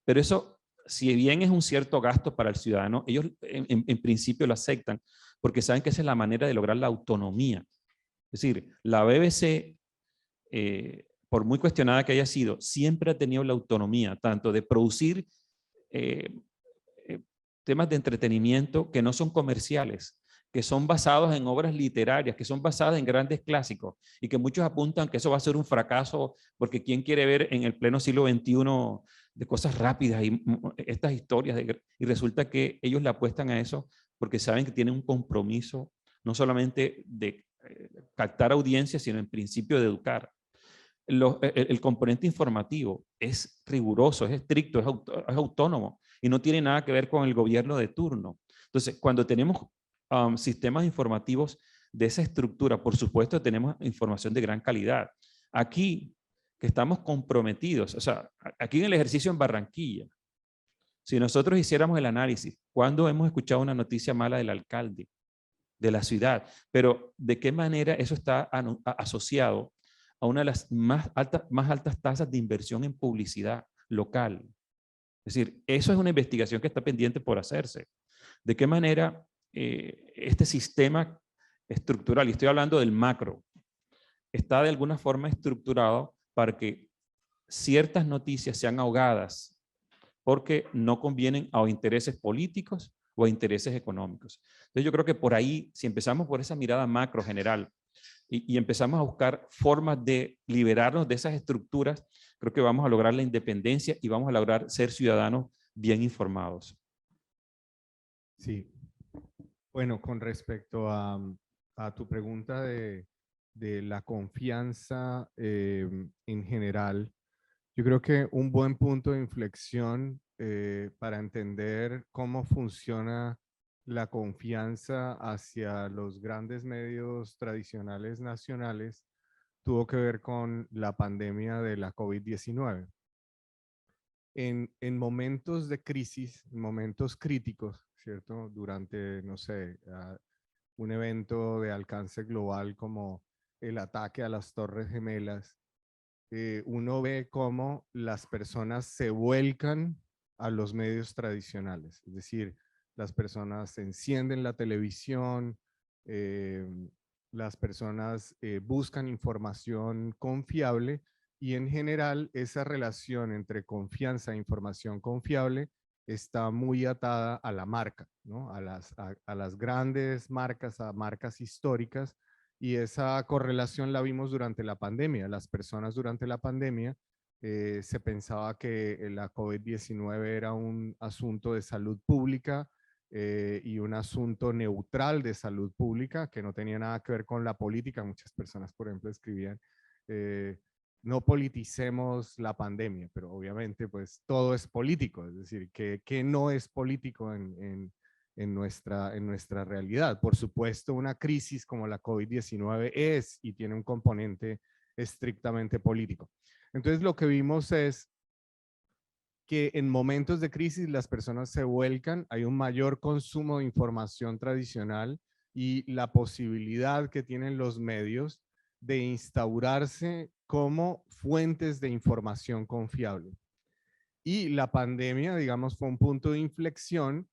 Pero eso, si bien es un cierto gasto para el ciudadano, ellos en principio lo aceptan porque saben que esa es la manera de lograr la autonomía. Es decir, la BBC, por muy cuestionada que haya sido, siempre ha tenido la autonomía tanto de producir temas de entretenimiento que no son comerciales, que son basados en obras literarias, que son basadas en grandes clásicos y que muchos apuntan que eso va a ser un fracaso porque quién quiere ver en el pleno siglo XXI de cosas rápidas y estas historias y resulta que ellos le apuestan a eso porque saben que tienen un compromiso no solamente de captar audiencia, sino en principio de educar. El componente informativo es riguroso, es estricto, es autónomo y no tiene nada que ver con el gobierno de turno. Entonces, cuando tenemos sistemas informativos de esa estructura, por supuesto tenemos información de gran calidad. Aquí, que estamos comprometidos, o sea, aquí en el ejercicio en Barranquilla, si nosotros hiciéramos el análisis, ¿cuándo hemos escuchado una noticia mala del alcalde, de la ciudad? Pero ¿de qué manera eso está asociado a una de las más altas tasas de inversión en publicidad local? Es decir, eso es una investigación que está pendiente por hacerse. ¿De qué manera este sistema estructural, y estoy hablando del macro, está de alguna forma estructurado para que ciertas noticias sean ahogadas porque no convienen a intereses políticos o a intereses económicos? Entonces yo creo que por ahí, si empezamos por esa mirada macro general y empezamos a buscar formas de liberarnos de esas estructuras, creo que vamos a lograr la independencia y vamos a lograr ser ciudadanos bien informados. Sí. Bueno, con respecto a tu pregunta de la confianza en general, yo creo que un buen punto de inflexión para entender cómo funciona la confianza hacia los grandes medios tradicionales nacionales tuvo que ver con la pandemia de la COVID-19. En momentos de crisis, en momentos críticos, ¿cierto? Durante, no sé, un evento de alcance global como el ataque a las Torres Gemelas, uno ve cómo las personas se vuelcan a los medios tradicionales. Es decir, las personas encienden la televisión, las personas buscan información confiable y en general esa relación entre confianza e información confiable está muy atada a la marca, ¿no? A las grandes marcas, a marcas históricas, y esa correlación la vimos durante la pandemia. Las personas durante la pandemia se pensaba que la COVID-19 era un asunto de salud pública y un asunto neutral de salud pública que no tenía nada que ver con la política. Muchas personas, por ejemplo, escribían no politicemos la pandemia, pero obviamente pues todo es político, es decir, que no es político en nuestra realidad. Por supuesto, una crisis como la COVID-19 es y tiene un componente estrictamente político. Entonces lo que vimos es que en momentos de crisis las personas se vuelcan, hay un mayor consumo de información tradicional y la posibilidad que tienen los medios de instaurarse como fuentes de información confiable. Y la pandemia, digamos, fue un punto de inflexión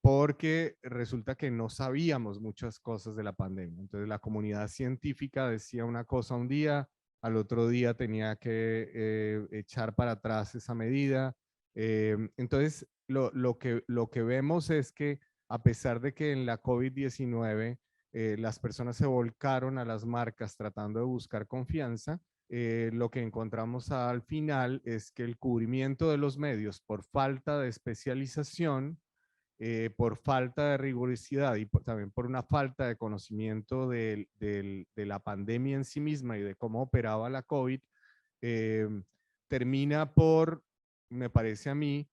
porque resulta que no sabíamos muchas cosas de la pandemia. Entonces la comunidad científica decía una cosa un día, al otro día tenía que echar para atrás esa medida. Entonces lo que vemos es que a pesar de que en la COVID-19 las personas se volcaron a las marcas tratando de buscar confianza, lo que encontramos al final es que el cubrimiento de los medios por falta de especialización, por falta de rigurosidad y también por una falta de conocimiento de la pandemia en sí misma y de cómo operaba la COVID, termina por, me parece a mí,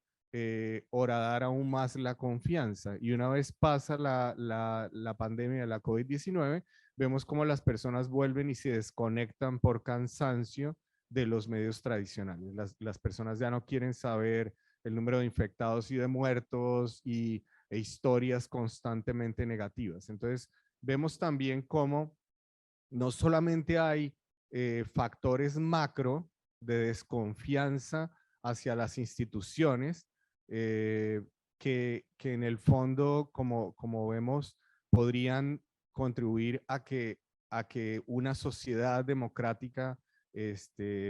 horadar aún más la confianza. Y una vez pasa la pandemia de la COVID-19, vemos cómo las personas vuelven y se desconectan por cansancio de los medios tradicionales. Las personas ya no quieren saber el número de infectados y de muertos e historias constantemente negativas. Entonces, vemos también cómo no solamente hay factores macro de desconfianza hacia las instituciones, que en el fondo, como vemos, podrían contribuir a que una sociedad democrática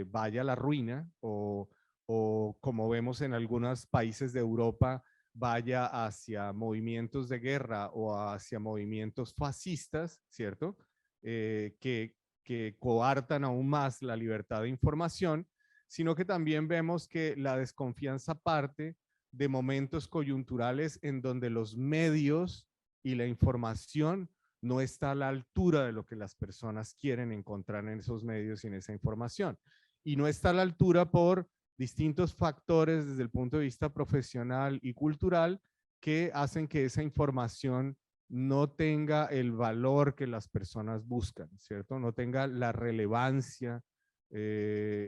vaya a la ruina o como vemos en algunos países de Europa, vaya hacia movimientos de guerra o hacia movimientos fascistas, ¿cierto? Que coartan aún más la libertad de información, sino que también vemos que la desconfianza parte de momentos coyunturales en donde los medios y la información no está a la altura de lo que las personas quieren encontrar en esos medios y en esa información. Y no está a la altura por distintos factores desde el punto de vista profesional y cultural que hacen que esa información no tenga el valor que las personas buscan, ¿cierto? No tenga la relevancia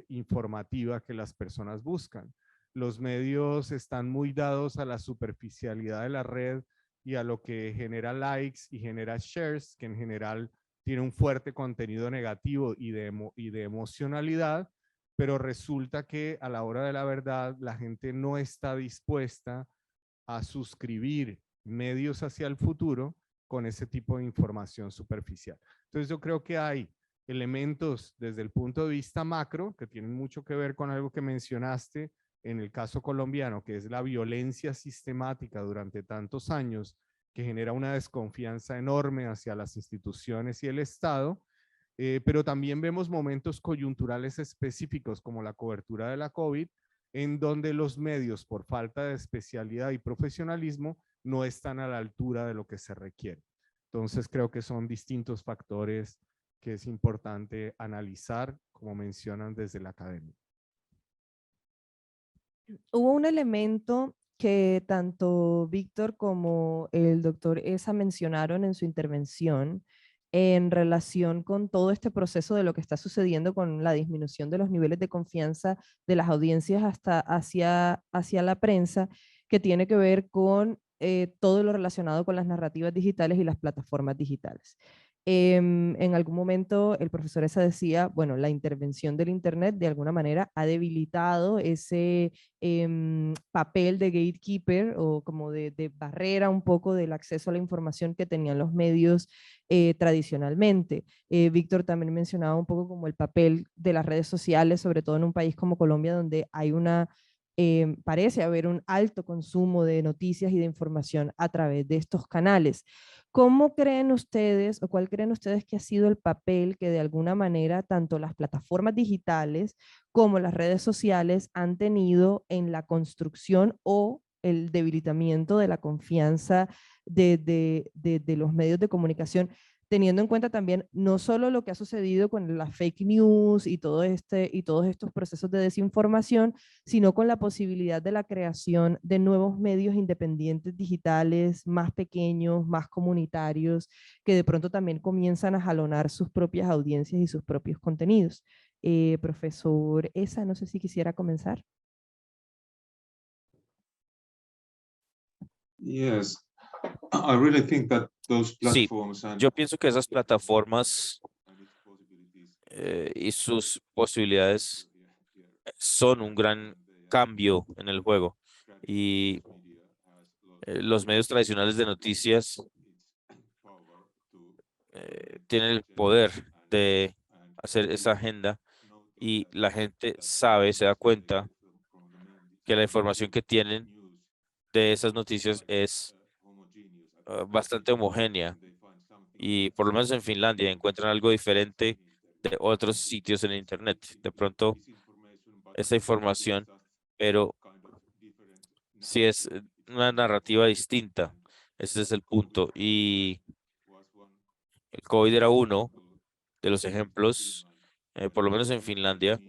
informativa que las personas buscan. Los medios están muy dados a la superficialidad de la red y a lo que genera likes y genera shares, que en general tiene un fuerte contenido negativo y de emocionalidad, pero resulta que a la hora de la verdad la gente no está dispuesta a suscribir medios hacia el futuro con ese tipo de información superficial. Entonces yo creo que hay elementos desde el punto de vista macro que tienen mucho que ver con algo que mencionaste en el caso colombiano, que es la violencia sistemática durante tantos años que genera una desconfianza enorme hacia las instituciones y el Estado, pero también vemos momentos coyunturales específicos como la cobertura de la COVID, en donde los medios, por falta de especialidad y profesionalismo, no están a la altura de lo que se requiere. Entonces creo que son distintos factores que es importante analizar, como mencionan desde la academia. Hubo un elemento que tanto Víctor como el doctor Esa mencionaron en su intervención en relación con todo este proceso de lo que está sucediendo con la disminución de los niveles de confianza de las audiencias hasta hacia la prensa, que tiene que ver con todo lo relacionado con las narrativas digitales y las plataformas digitales. En algún momento el profesor Esa decía, bueno, la intervención del Internet de alguna manera ha debilitado ese papel de gatekeeper o como de barrera un poco del acceso a la información que tenían los medios tradicionalmente. Víctor también mencionaba un poco como el papel de las redes sociales, sobre todo en un país como Colombia, donde hay parece haber un alto consumo de noticias y de información a través de estos canales. ¿Cómo creen ustedes o cuál creen ustedes que ha sido el papel que de alguna manera tanto las plataformas digitales como las redes sociales han tenido en la construcción o el debilitamiento de la confianza de los medios de comunicación, teniendo en cuenta también no solo lo que ha sucedido con las fake news y todos estos procesos de desinformación, sino con la posibilidad de la creación de nuevos medios independientes digitales, más pequeños, más comunitarios, que de pronto también comienzan a jalonar sus propias audiencias y sus propios contenidos? Profesor Esa, no sé si quisiera comenzar. Yes, I really think that those Sí, platforms and yo pienso que esas plataformas y sus posibilidades son un gran cambio en el juego. Y los medios tradicionales de noticias tienen el poder de hacer esa agenda y la gente sabe, se da cuenta que la información que tienen de esas noticias es bastante homogénea y por lo menos en Finlandia encuentran algo diferente de otros sitios en internet. De pronto, esta información, pero sí es una narrativa distinta. Ese es el punto. Y el COVID era uno de los ejemplos, por lo menos en Finlandia,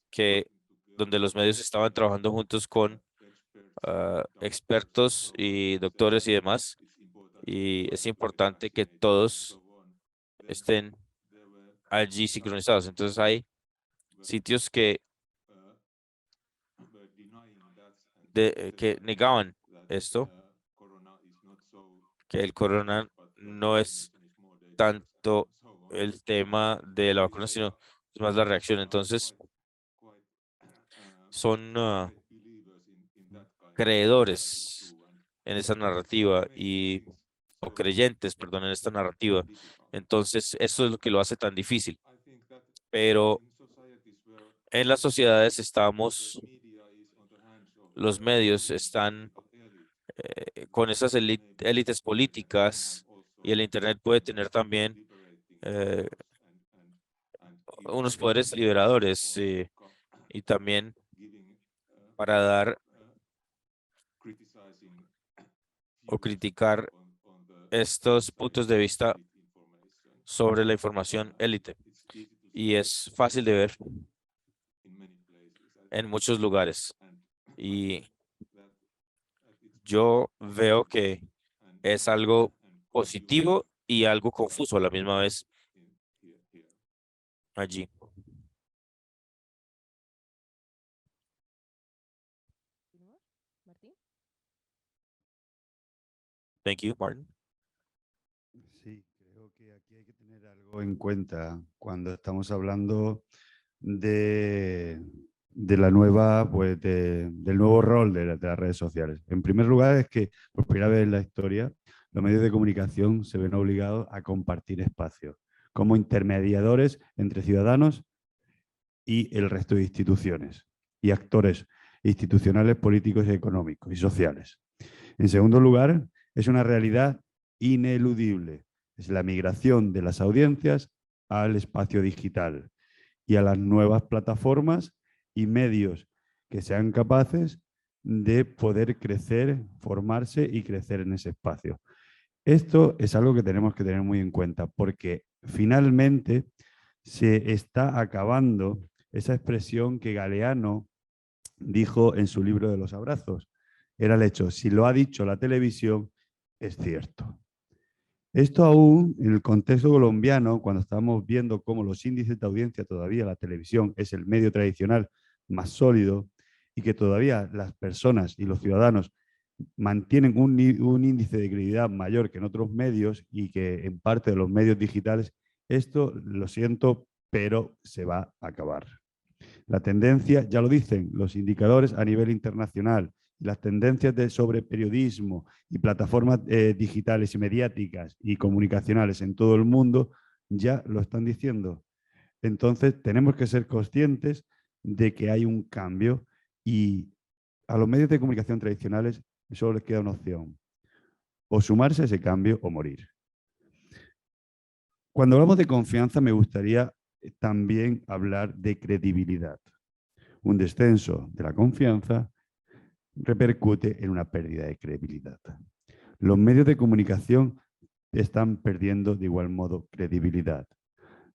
que donde los medios estaban trabajando juntos con expertos y doctores y demás. Y es importante que todos estén allí sincronizados. Entonces hay sitios que negaban esto, que el corona no es tanto el tema de la vacuna, sino es más la reacción. Entonces, son creedores en esa narrativa o creyentes, perdón, en esta narrativa. Entonces, eso es lo que lo hace tan difícil. Pero en las sociedades los medios están con esas élites políticas, y el Internet puede tener también unos poderes liberadores, y también para dar o criticar estos puntos de vista sobre la información élite. Y es fácil de ver en muchos lugares. Y yo veo que es algo positivo y algo confuso a la misma vez allí. Martín. Thank you, Martin. Sí, creo que aquí hay que tener algo en cuenta cuando estamos hablando de la nueva, pues del nuevo rol de las redes sociales. En primer lugar, es que por primera vez en la historia, los medios de comunicación se ven obligados a compartir espacios como intermediadores entre ciudadanos y el resto de instituciones y actores institucionales, políticos, económicos y sociales. En segundo lugar, es una realidad ineludible. Es la migración de las audiencias al espacio digital y a las nuevas plataformas y medios que sean capaces de poder crecer, formarse y crecer en ese espacio. Esto es algo que tenemos que tener muy en cuenta porque finalmente se está acabando esa expresión que Galeano dijo en su libro de los abrazos. Era el hecho, si lo ha dicho la televisión, es cierto. Esto aún en el contexto colombiano, cuando estamos viendo cómo los índices de audiencia todavía la televisión es el medio tradicional más sólido y que todavía las personas y los ciudadanos mantienen un índice de credibilidad mayor que en otros medios y que en parte de los medios digitales, esto lo siento, pero se va a acabar. La tendencia, ya lo dicen los indicadores a nivel internacional, las tendencias sobre periodismo y plataformas digitales y mediáticas y comunicacionales en todo el mundo ya lo están diciendo. Entonces tenemos que ser conscientes de que hay un cambio y a los medios de comunicación tradicionales solo les queda una opción: o sumarse a ese cambio o morir. Cuando hablamos de confianza me gustaría también hablar de credibilidad. Un descenso de la confianza repercute en una pérdida de credibilidad. Los medios de comunicación están perdiendo de igual modo credibilidad.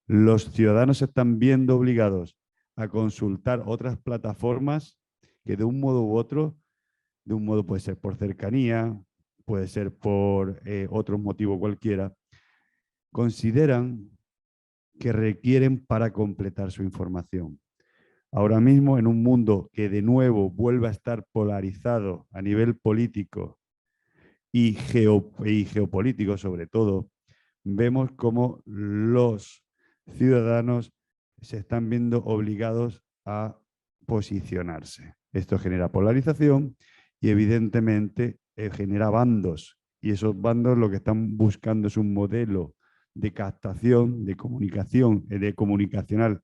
Los ciudadanos se están viendo obligados a consultar otras plataformas que de un modo u otro, de un modo puede ser por cercanía, puede ser por otro motivo cualquiera, consideran que requieren para completar su información. Ahora mismo, en un mundo que de nuevo vuelve a estar polarizado a nivel político y geopolítico sobre todo, vemos cómo los ciudadanos se están viendo obligados a posicionarse. Esto genera polarización y evidentemente genera bandos. Y esos bandos lo que están buscando es un modelo de captación, de comunicación, comunicacional,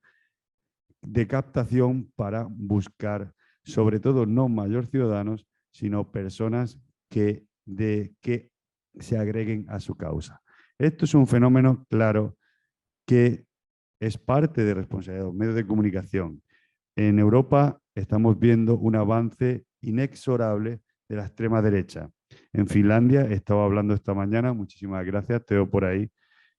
de captación para buscar, sobre todo, no mayores ciudadanos, sino personas que se agreguen a su causa. Esto es un fenómeno claro que es parte de responsabilidad de los medios de comunicación. En Europa estamos viendo un avance inexorable de la extrema derecha. En Finlandia, estaba hablando esta mañana, muchísimas gracias, te veo por ahí,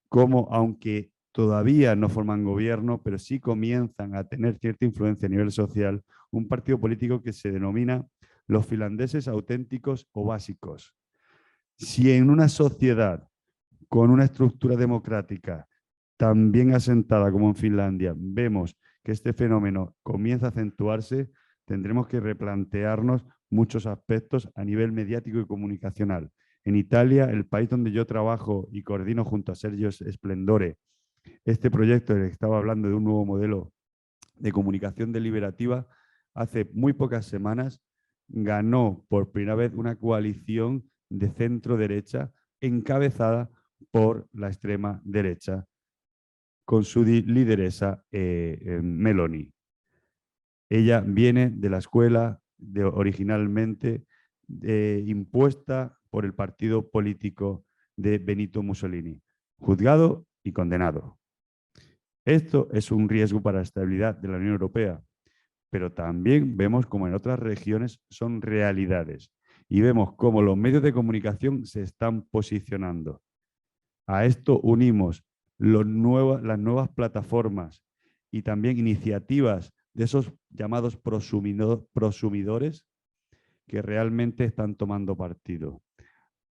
como aunque todavía no forman gobierno, pero sí comienzan a tener cierta influencia a nivel social, un partido político que se denomina los finlandeses auténticos o básicos. Si en una sociedad con una estructura democrática tan bien asentada como en Finlandia vemos que este fenómeno comienza a acentuarse, tendremos que replantearnos muchos aspectos a nivel mediático y comunicacional. En Italia, el país donde yo trabajo y coordino junto a Sergio Splendore, este proyecto del que estaba hablando de un nuevo modelo de comunicación deliberativa, hace muy pocas semanas ganó por primera vez una coalición de centro-derecha encabezada por la extrema derecha, con su lideresa Meloni. Ella viene de la escuela originalmente impuesta por el partido político de Benito Mussolini, juzgado y condenado. Esto es un riesgo para la estabilidad de la Unión Europea, pero también vemos como en otras regiones son realidades y vemos cómo los medios de comunicación se están posicionando. A esto unimos las nuevas plataformas y también iniciativas de esos llamados prosumidores que realmente están tomando partido.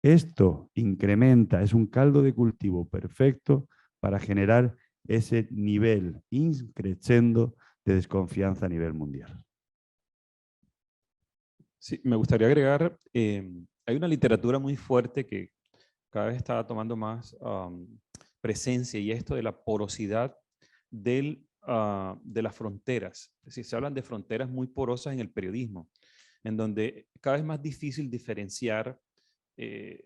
Esto incrementa, es un caldo de cultivo perfecto para generar ese nivel increciendo de desconfianza a nivel mundial. Sí, me gustaría agregar, hay una literatura muy fuerte que cada vez está tomando más presencia, y esto de la porosidad de las fronteras. Es decir, se hablan de fronteras muy porosas en el periodismo, en donde cada vez es más difícil diferenciar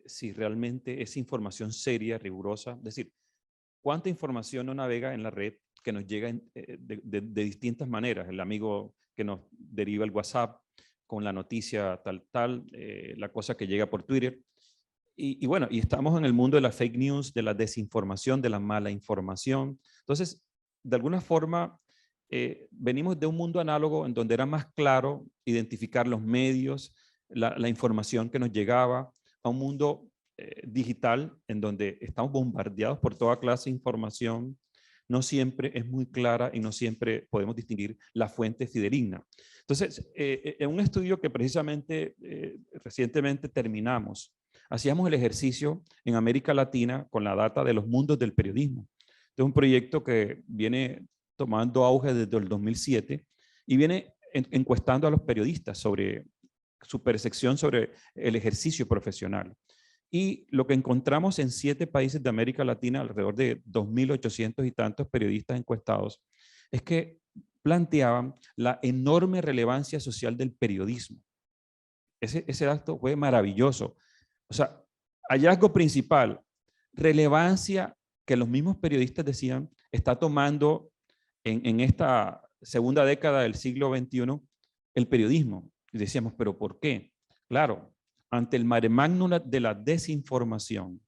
si realmente es información seria, rigurosa. Es decir, cuánta información no navega en la red que nos llega de distintas maneras. El amigo que nos deriva el WhatsApp con la noticia tal, la cosa que llega por Twitter. Y bueno, y estamos en el mundo de la fake news, de la desinformación, de la mala información. Entonces, de alguna forma, venimos de un mundo análogo en donde era más claro identificar los medios, la información que nos llegaba, a un mundo digital en donde estamos bombardeados por toda clase de información. No siempre es muy clara y no siempre podemos distinguir la fuente fidedigna. Entonces, en un estudio que precisamente recientemente terminamos, hacíamos el ejercicio en América Latina con la data de los mundos del periodismo. Es un proyecto que viene tomando auge desde el 2007 y viene encuestando a los periodistas sobre su percepción sobre el ejercicio profesional. Y lo que encontramos en 7 países de América Latina, alrededor de 2.800 y tantos periodistas encuestados, es que planteaban la enorme relevancia social del periodismo. Ese dato fue maravilloso. O sea, hallazgo principal, relevancia que los mismos periodistas decían está tomando en esta segunda década del siglo XXI el periodismo. Y decíamos, ¿pero por qué? Claro, ante el mare magnum de la desinformación,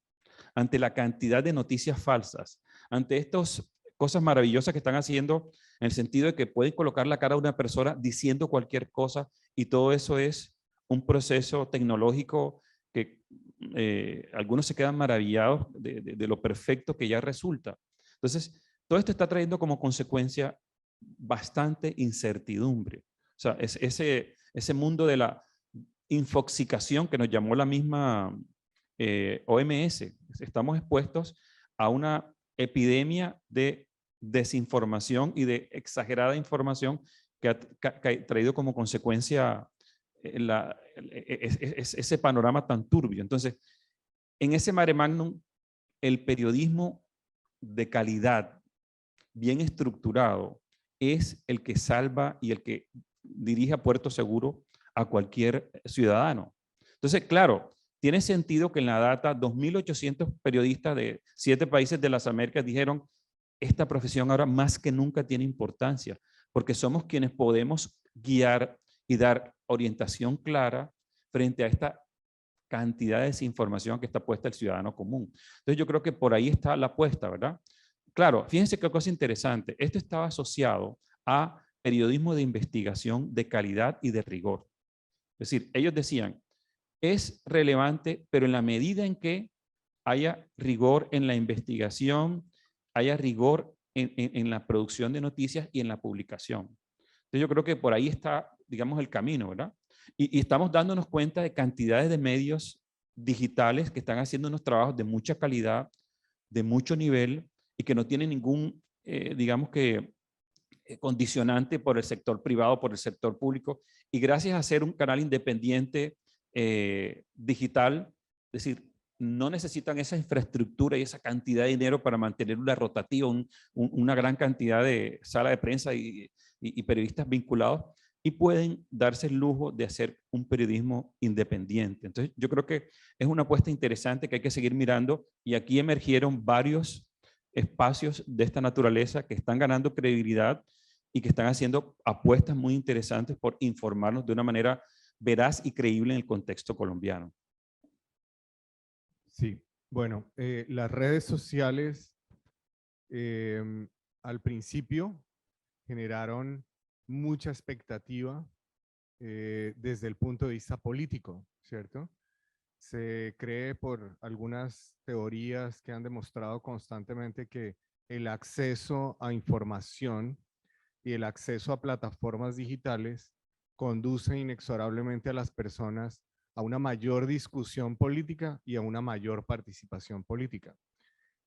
ante la cantidad de noticias falsas, ante estas cosas maravillosas que están haciendo en el sentido de que pueden colocar la cara de una persona diciendo cualquier cosa, y todo eso es un proceso tecnológico que algunos se quedan maravillados de lo perfecto que ya resulta. Entonces, todo esto está trayendo como consecuencia bastante incertidumbre. O sea, ese mundo de la infoxicación que nos llamó la misma OMS. Estamos expuestos a una epidemia de desinformación y de exagerada información que ha traído como consecuencia ese panorama tan turbio. Entonces, en ese mare magnum, el periodismo de calidad, bien estructurado, es el que salva y el que dirige a puerto seguro a cualquier ciudadano. Entonces, claro, tiene sentido que en la data 2.800 periodistas de 7 países de las Américas dijeron, esta profesión ahora más que nunca tiene importancia, porque somos quienes podemos guiar y dar orientación clara frente a esta cantidad de desinformación que está puesta el ciudadano común. Entonces, yo creo que por ahí está la apuesta, ¿verdad? Claro, fíjense qué cosa interesante. Esto estaba asociado a periodismo de investigación de calidad y de rigor. Es decir, ellos decían, es relevante, pero en la medida en que haya rigor en la investigación, haya rigor en la producción de noticias y en la publicación. Entonces yo creo que por ahí está, digamos, el camino, ¿verdad? Y estamos dándonos cuenta de cantidades de medios digitales que están haciendo unos trabajos de mucha calidad, de mucho nivel y que no tienen ningún, digamos que, condicionante por el sector privado, por el sector público. Y gracias a ser un canal independiente digital, es decir, no necesitan esa infraestructura y esa cantidad de dinero para mantener una rotativa, una gran cantidad de sala de prensa y periodistas vinculados, y pueden darse el lujo de hacer un periodismo independiente. Entonces, yo creo que es una apuesta interesante que hay que seguir mirando, y aquí emergieron varios espacios de esta naturaleza que están ganando credibilidad y que están haciendo apuestas muy interesantes por informarnos de una manera veraz y creíble en el contexto colombiano? Sí, bueno, las redes sociales al principio generaron mucha expectativa desde el punto de vista político, ¿cierto? Se cree por algunas teorías que han demostrado constantemente que el acceso a información y el acceso a plataformas digitales conduce inexorablemente a las personas a una mayor discusión política y a una mayor participación política.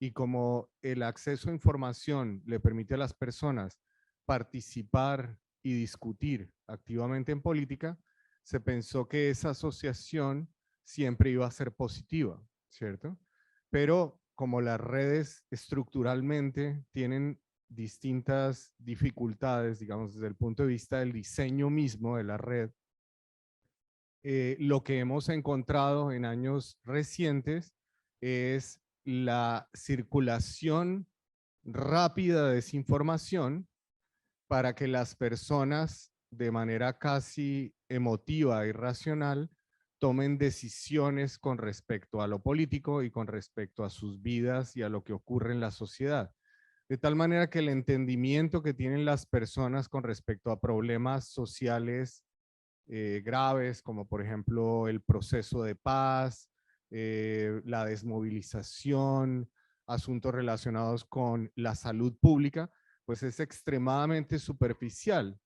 Y como el acceso a información le permite a las personas participar y discutir activamente en política, se pensó que esa asociación siempre iba a ser positiva, ¿cierto? Pero como las redes estructuralmente tienen distintas dificultades, digamos, desde el punto de vista del diseño mismo de la red, lo que hemos encontrado en años recientes es la circulación rápida de desinformación para que las personas de manera casi emotiva y racional tomen decisiones con respecto a lo político y con respecto a sus vidas y a lo que ocurre en la sociedad. De tal manera que el entendimiento que tienen las personas con respecto a problemas sociales graves, como por ejemplo el proceso de paz, la desmovilización, asuntos relacionados con la salud pública, pues es extremadamente superficial.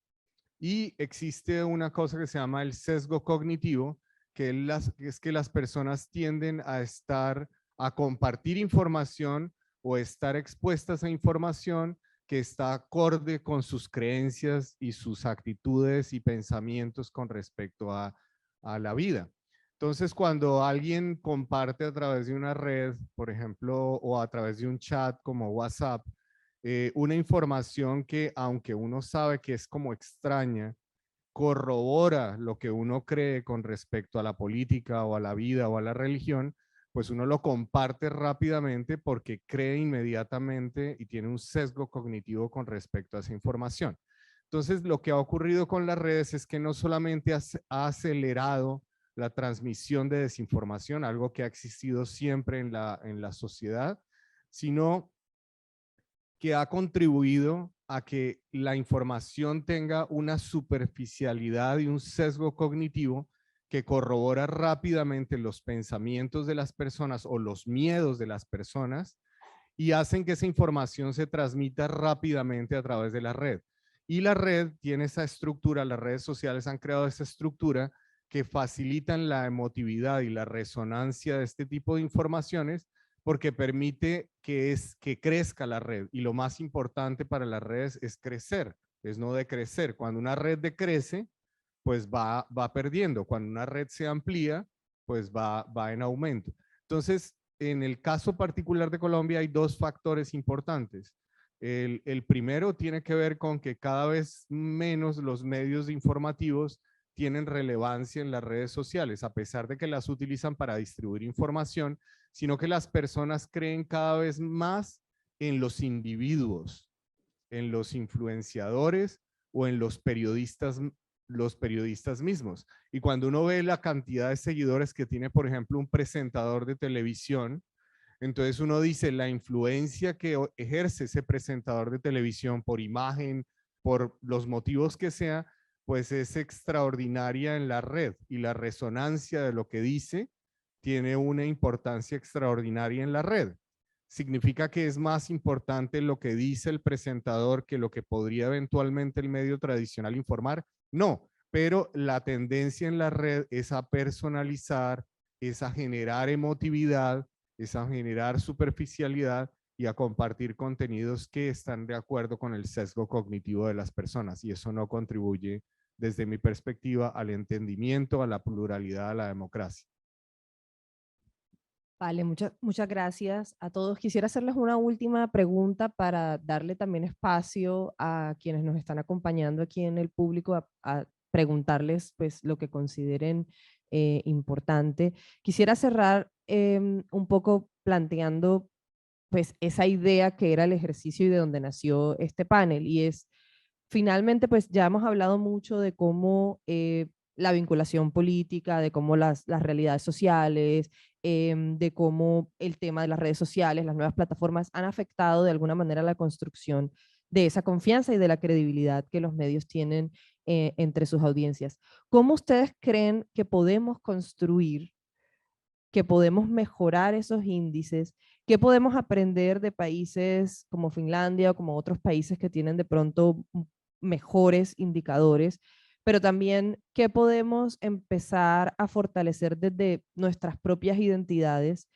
Y existe una cosa que se llama el sesgo cognitivo, que es que las personas tienden a compartir información o estar expuestas a información que está acorde con sus creencias y sus actitudes y pensamientos con respecto a la vida. Entonces, cuando alguien comparte a través de una red, por ejemplo, o a través de un chat como WhatsApp, una información que, aunque uno sabe que es como extraña, corrobora lo que uno cree con respecto a la política o a la vida o a la religión, pues uno lo comparte rápidamente porque cree inmediatamente y tiene un sesgo cognitivo con respecto a esa información. Entonces, lo que ha ocurrido con las redes es que no solamente ha acelerado la transmisión de desinformación, algo que ha existido siempre en la sociedad, sino que ha contribuido a que la información tenga una superficialidad y un sesgo cognitivo que corrobora rápidamente los pensamientos de las personas o los miedos de las personas y hacen que esa información se transmita rápidamente a través de la red. Y la red tiene esa estructura, las redes sociales han creado esa estructura que facilitan la emotividad y la resonancia de este tipo de informaciones porque permite que crezca la red. Y lo más importante para las redes es crecer, es no decrecer. Cuando una red decrece, pues va perdiendo. Cuando una red se amplía, pues va en aumento. Entonces, en el caso particular de Colombia hay dos factores importantes. El primero tiene que ver con que cada vez menos los medios informativos tienen relevancia en las redes sociales, a pesar de que las utilizan para distribuir información, sino que las personas creen cada vez más en los individuos, en los influenciadores o en los periodistas mismos. Y cuando uno ve la cantidad de seguidores que tiene, por ejemplo, un presentador de televisión, entonces uno dice la influencia que ejerce ese presentador de televisión por imagen, por los motivos que sea, pues es extraordinaria en la red y la resonancia de lo que dice tiene una importancia extraordinaria en la red. ¿Significa que es más importante lo que dice el presentador que lo que podría eventualmente el medio tradicional informar? No, pero la tendencia en la red es a personalizar, es a generar emotividad, es a generar superficialidad y a compartir contenidos que están de acuerdo con el sesgo cognitivo de las personas, y eso no contribuye, desde mi perspectiva, al entendimiento, a la pluralidad, a la democracia. Vale, muchas gracias a todos. Quisiera hacerles una última pregunta para darle también espacio a quienes nos están acompañando aquí en el público a preguntarles pues, lo que consideren importante. Quisiera cerrar un poco planteando pues, esa idea que era el ejercicio y de donde nació este panel, y es, finalmente, pues ya hemos hablado mucho de cómo la vinculación política, de cómo las realidades sociales, de cómo el tema de las redes sociales, las nuevas plataformas han afectado de alguna manera la construcción de esa confianza y de la credibilidad que los medios tienen entre sus audiencias. ¿Cómo ustedes creen que podemos construir, que podemos mejorar esos índices? ¿Qué podemos aprender de países como Finlandia o como otros países que tienen de pronto mejores indicadores? Pero también, ¿qué podemos empezar a fortalecer desde nuestras propias identidades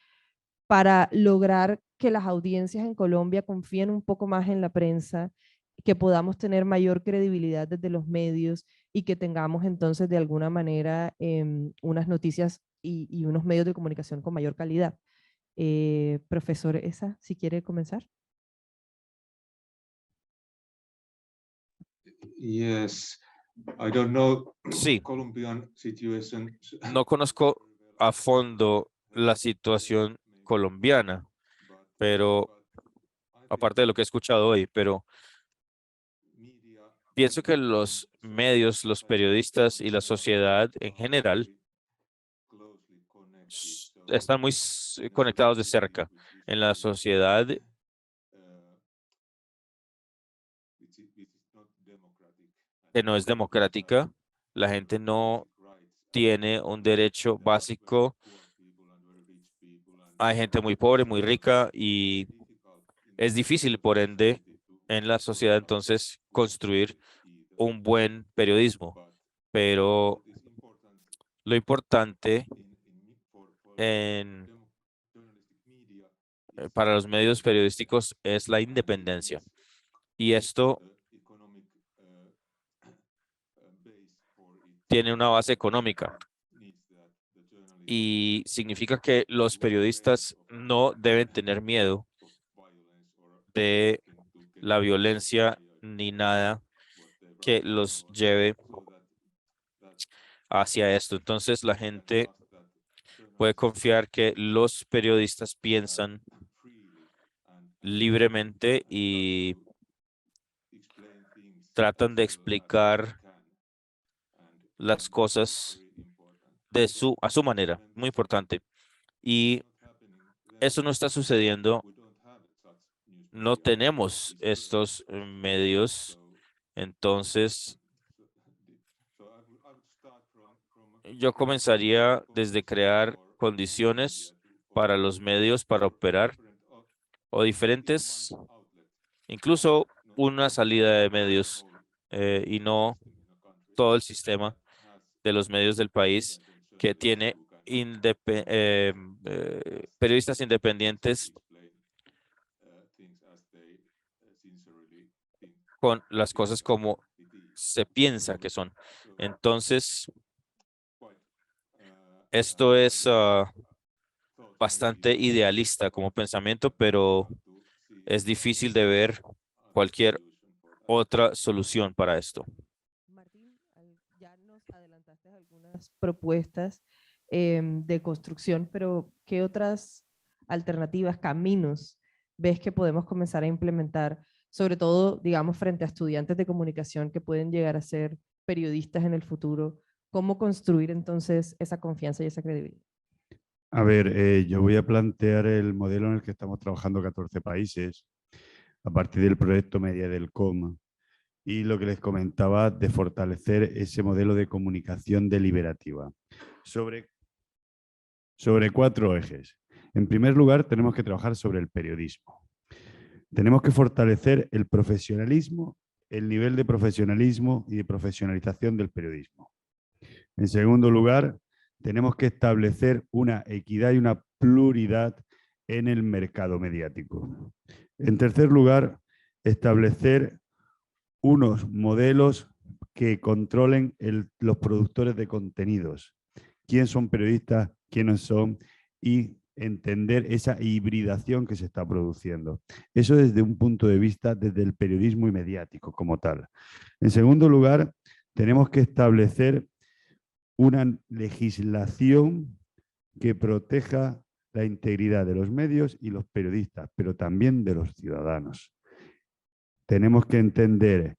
para lograr que las audiencias en Colombia confíen un poco más en la prensa, que podamos tener mayor credibilidad desde los medios y que tengamos entonces de alguna manera unas noticias y unos medios de comunicación con mayor calidad? Profesor Esa, si quiere comenzar. Yes, I don't know Sí, Colombian situation. no conozco a fondo la situación colombiana, pero aparte de lo que he escuchado hoy, pero pienso que los medios, los periodistas y la sociedad en general están muy conectados de cerca. En la sociedad que no es democrática, la gente no tiene un derecho básico. Hay gente muy pobre, muy rica y es difícil, por ende, en la sociedad entonces construir un buen periodismo. Pero lo importante para los medios periodísticos es la independencia. Y esto tiene una base económica. Y significa que los periodistas no deben tener miedo de la violencia ni nada que los lleve hacia esto. Entonces la gente puede confiar que los periodistas piensan libremente y tratan de explicar las cosas a su manera, muy importante. Y eso no está sucediendo. No tenemos estos medios, entonces yo comenzaría desde crear condiciones para los medios para operar o diferentes, incluso una salida de medios y no todo el sistema de los medios del país que tiene periodistas independientes con las cosas como se piensa que son. Entonces, esto es bastante idealista como pensamiento, pero es difícil de ver cualquier otra solución para esto. Martín, ya nos adelantaste algunas propuestas de construcción, pero ¿qué otras alternativas, caminos ves que podemos comenzar a implementar, sobre todo, digamos, frente a estudiantes de comunicación que pueden llegar a ser periodistas en el futuro? ¿Cómo construir entonces esa confianza y esa credibilidad? A ver, yo voy a plantear el modelo en el que estamos trabajando 14 países a partir del proyecto Media del COM y lo que les comentaba de fortalecer ese modelo de comunicación deliberativa sobre 4 ejes. En primer lugar, tenemos que trabajar sobre el periodismo. Tenemos que fortalecer el profesionalismo, el nivel de profesionalismo y de profesionalización del periodismo. En segundo lugar, tenemos que establecer una equidad y una pluralidad en el mercado mediático. En tercer lugar, establecer unos modelos que controlen los productores de contenidos. ¿Quién son periodistas? ¿Quiénes son? Y entender esa hibridación que se está produciendo. Eso desde un punto de vista desde el periodismo y mediático como tal. En segundo lugar, tenemos que establecer una legislación que proteja la integridad de los medios y los periodistas, pero también de los ciudadanos. Tenemos que entender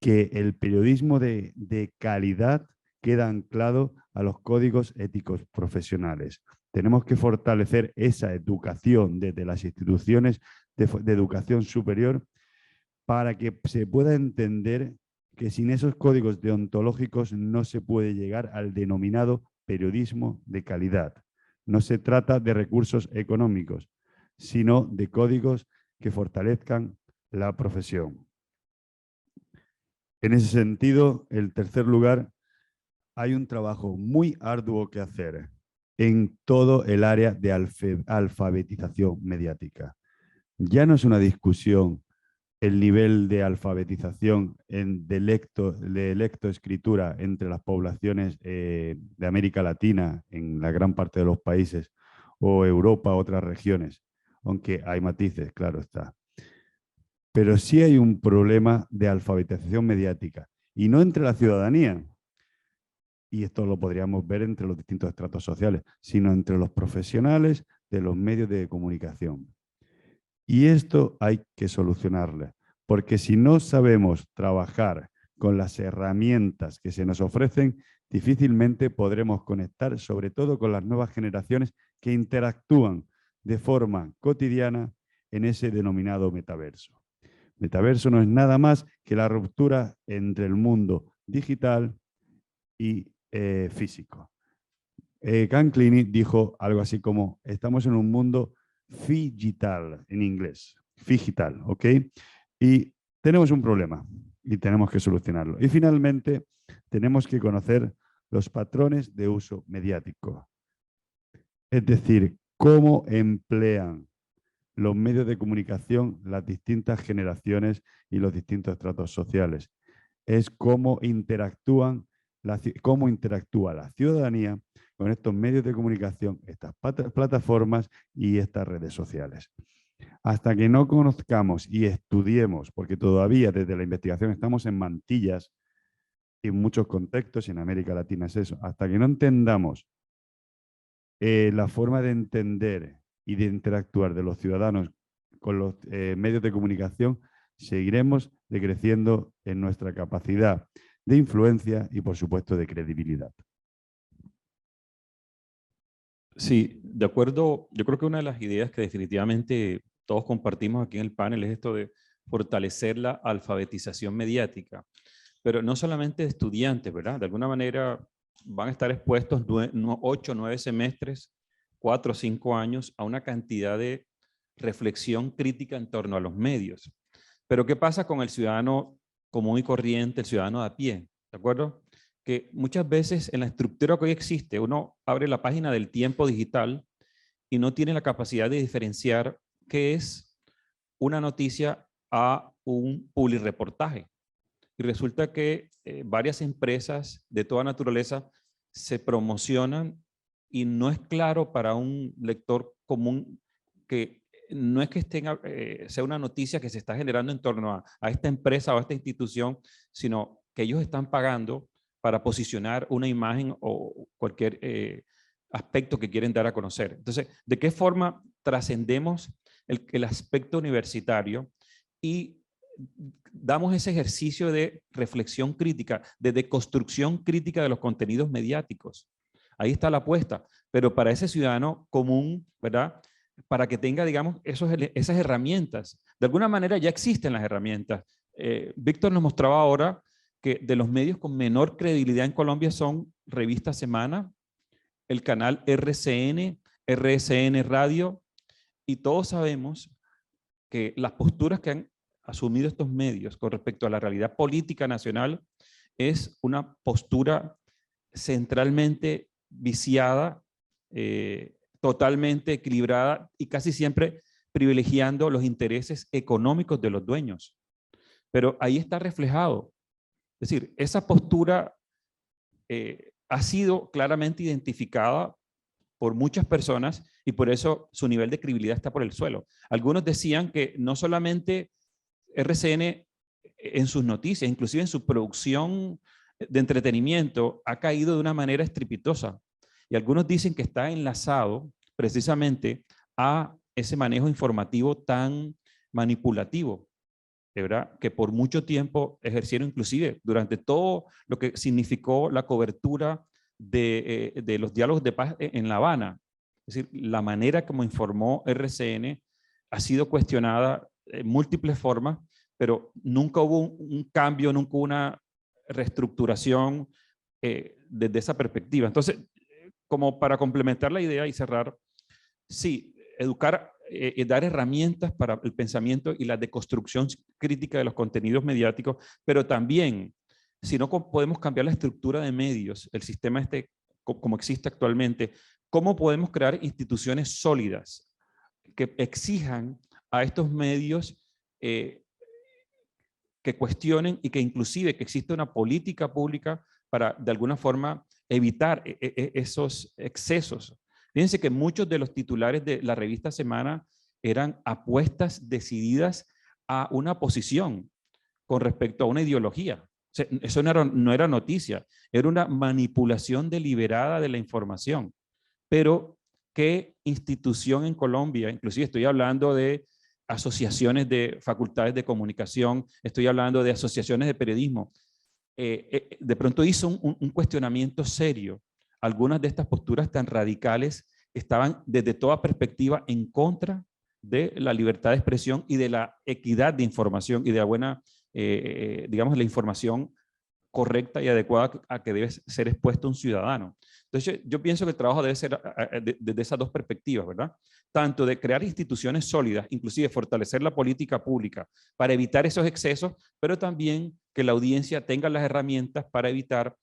que el periodismo de calidad queda anclado a los códigos éticos profesionales. Tenemos que fortalecer esa educación desde las instituciones de educación superior para que se pueda entender que sin esos códigos deontológicos no se puede llegar al denominado periodismo de calidad. No se trata de recursos económicos, sino de códigos que fortalezcan la profesión. En ese sentido, en tercer lugar, hay un trabajo muy arduo que hacer en todo el área de alfabetización mediática. Ya no es una discusión el nivel de alfabetización de lectoescritura entre las poblaciones de América Latina, en la gran parte de los países, o Europa, otras regiones, aunque hay matices, claro está. Pero sí hay un problema de alfabetización mediática, y no entre la ciudadanía, y esto lo podríamos ver entre los distintos estratos sociales, sino entre los profesionales de los medios de comunicación. Y esto hay que solucionarlo, porque si no sabemos trabajar con las herramientas que se nos ofrecen, difícilmente podremos conectar, sobre todo con las nuevas generaciones que interactúan de forma cotidiana en ese denominado metaverso. Metaverso no es nada más que la ruptura entre el mundo digital y físico. Canclini dijo algo así como: estamos en un mundo figital, en inglés, figital, ¿ok? Y tenemos un problema y tenemos que solucionarlo. Y finalmente, tenemos que conocer los patrones de uso mediático. Es decir, cómo emplean los medios de comunicación las distintas generaciones y los distintos estratos sociales. Es cómo interactúa la ciudadanía con estos medios de comunicación, estas plataformas y estas redes sociales. Hasta que no conozcamos y estudiemos, porque todavía desde la investigación estamos en mantillas, en muchos contextos, y en América Latina es eso, hasta que no entendamos la forma de entender y de interactuar de los ciudadanos con los medios de comunicación, seguiremos decreciendo en nuestra capacidad de influencia y, por supuesto, de credibilidad. Sí, de acuerdo. Yo creo que una de las ideas que definitivamente todos compartimos aquí en el panel es esto de fortalecer la alfabetización mediática, pero no solamente de estudiantes, ¿verdad? De alguna manera van a estar expuestos 8 o 9 semestres, 4 o 5 años a una cantidad de reflexión crítica en torno a los medios. Pero ¿qué pasa con el ciudadano común y corriente, el ciudadano de a pie? ¿De acuerdo? Que muchas veces en la estructura que hoy existe, uno abre la página del Tiempo digital y no tiene la capacidad de diferenciar qué es una noticia a un publireportaje. Y resulta que varias empresas de toda naturaleza se promocionan y no es claro para un lector común que no es que sea una noticia que se está generando en torno a esta empresa o a esta institución, sino que ellos están pagando para posicionar una imagen o cualquier aspecto que quieren dar a conocer. Entonces, ¿de qué forma trascendemos el aspecto universitario y damos ese ejercicio de reflexión crítica, de deconstrucción crítica de los contenidos mediáticos? Ahí está la apuesta, pero para ese ciudadano común, ¿verdad? Para que tenga, digamos, esas herramientas. De alguna manera ya existen las herramientas. Víctor nos mostraba ahora que de los medios con menor credibilidad en Colombia son Revista Semana, el canal RCN, RSN Radio, y todos sabemos que las posturas que han asumido estos medios con respecto a la realidad política nacional es una postura centralmente viciada, totalmente equilibrada y casi siempre privilegiando los intereses económicos de los dueños. Pero ahí está reflejado. Es decir, esa postura ha sido claramente identificada por muchas personas y por eso su nivel de credibilidad está por el suelo. Algunos decían que no solamente RCN en sus noticias, inclusive en su producción de entretenimiento, ha caído de una manera estrepitosa. Y algunos dicen que está enlazado precisamente a ese manejo informativo tan manipulativo. ¿verdad?, que por mucho tiempo ejercieron inclusive durante todo lo que significó la cobertura de los diálogos de paz en La Habana. Es decir, la manera como informó RCN ha sido cuestionada en múltiples formas, pero nunca hubo un cambio, nunca hubo una reestructuración desde esa perspectiva. Entonces, como para complementar la idea y cerrar, sí, educar, dar herramientas para el pensamiento y la deconstrucción crítica de los contenidos mediáticos, pero también, si no podemos cambiar la estructura de medios, el sistema como existe actualmente, ¿cómo podemos crear instituciones sólidas que exijan a estos medios que cuestionen y que inclusive que exista una política pública para de alguna forma evitar esos excesos? Fíjense que muchos de los titulares de la revista Semana eran apuestas decididas a una posición con respecto a una ideología. O sea, eso no era noticia, era una manipulación deliberada de la información. Pero, ¿qué institución en Colombia? Inclusive estoy hablando de asociaciones de facultades de comunicación, estoy hablando de asociaciones de periodismo. De pronto hizo un cuestionamiento serio. Algunas de estas posturas tan radicales estaban desde toda perspectiva en contra de la libertad de expresión y de la equidad de información y de la buena, digamos, la información correcta y adecuada a que debe ser expuesto un ciudadano. Entonces, yo pienso que el trabajo debe ser desde esas dos perspectivas, ¿verdad? Tanto de crear instituciones sólidas, inclusive fortalecer la política pública para evitar esos excesos, pero también que la audiencia tenga las herramientas para evitar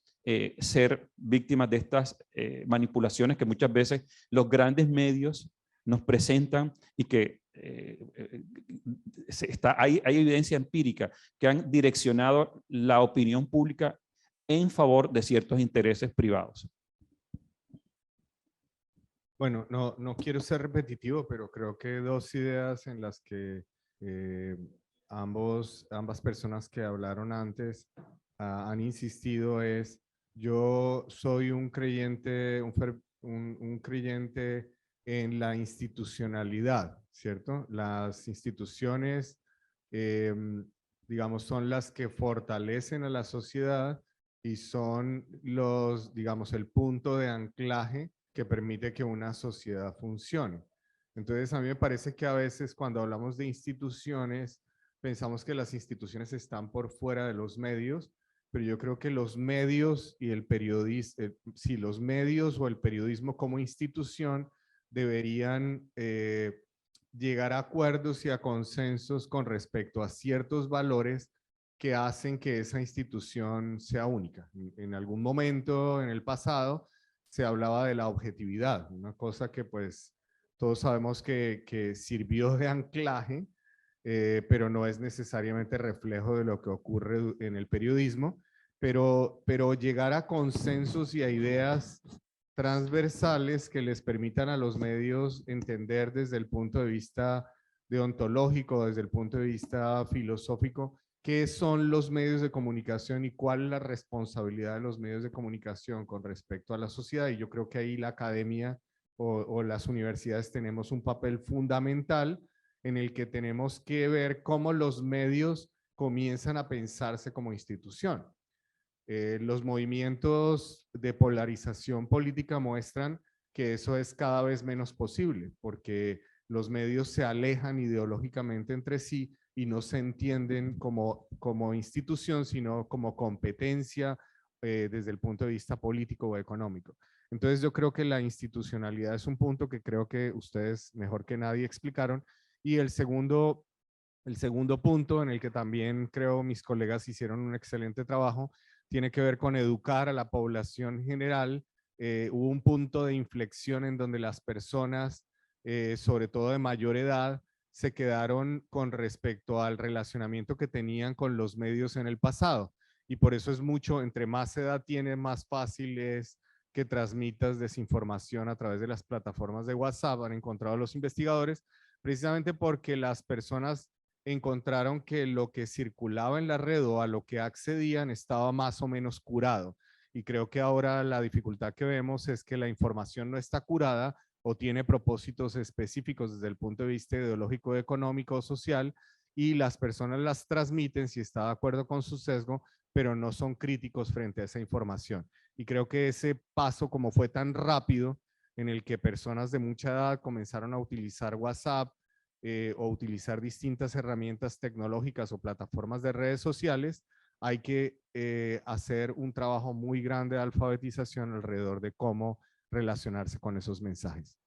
ser víctimas de estas manipulaciones que muchas veces los grandes medios nos presentan y que hay evidencia empírica que han direccionado la opinión pública en favor de ciertos intereses privados. Bueno, no quiero ser repetitivo, pero creo que dos ideas en las que ambas personas que hablaron antes han insistido es: yo soy un creyente, un creyente en la institucionalidad, ¿cierto? Las instituciones, digamos, son las que fortalecen a la sociedad y son digamos, el punto de anclaje que permite que una sociedad funcione. Entonces, a mí me parece que a veces cuando hablamos de instituciones, pensamos que las instituciones están por fuera de los medios, pero yo creo que los medios y el periodismo, sí, los medios o el periodismo como institución deberían llegar a acuerdos y a consensos con respecto a ciertos valores que hacen que esa institución sea única. En algún momento en el pasado se hablaba de la objetividad, una cosa que pues todos sabemos que sirvió de anclaje, pero no es necesariamente reflejo de lo que ocurre en el periodismo, pero llegar a consensos y a ideas transversales que les permitan a los medios entender desde el punto de vista deontológico, desde el punto de vista filosófico, qué son los medios de comunicación y cuál es la responsabilidad de los medios de comunicación con respecto a la sociedad. Y yo creo que ahí la academia o las universidades tenemos un papel fundamental en el que tenemos que ver cómo los medios comienzan a pensarse como institución. Los movimientos de polarización política muestran que eso es cada vez menos posible, porque los medios se alejan ideológicamente entre sí y no se entienden como institución, sino como competencia desde el punto de vista político o económico. Entonces yo creo que la institucionalidad es un punto que creo que ustedes mejor que nadie explicaron. Y el segundo punto, en el que también creo mis colegas hicieron un excelente trabajo, tiene que ver con educar a la población general. Hubo un punto de inflexión en donde las personas, sobre todo de mayor edad, se quedaron con respecto al relacionamiento que tenían con los medios en el pasado. Y por eso es mucho, entre más edad tiene, más fácil es que transmitas desinformación a través de las plataformas de WhatsApp, han encontrado los investigadores, precisamente porque las personas encontraron que lo que circulaba en la red o a lo que accedían estaba más o menos curado. Y creo que ahora la dificultad que vemos es que la información no está curada o tiene propósitos específicos desde el punto de vista ideológico, económico o social, y las personas las transmiten si está de acuerdo con su sesgo, pero no son críticos frente a esa información. Y creo que ese paso, como fue tan rápido, en el que personas de mucha edad comenzaron a utilizar WhatsApp o utilizar distintas herramientas tecnológicas o plataformas de redes sociales, hay que hacer un trabajo muy grande de alfabetización alrededor de cómo relacionarse con esos mensajes.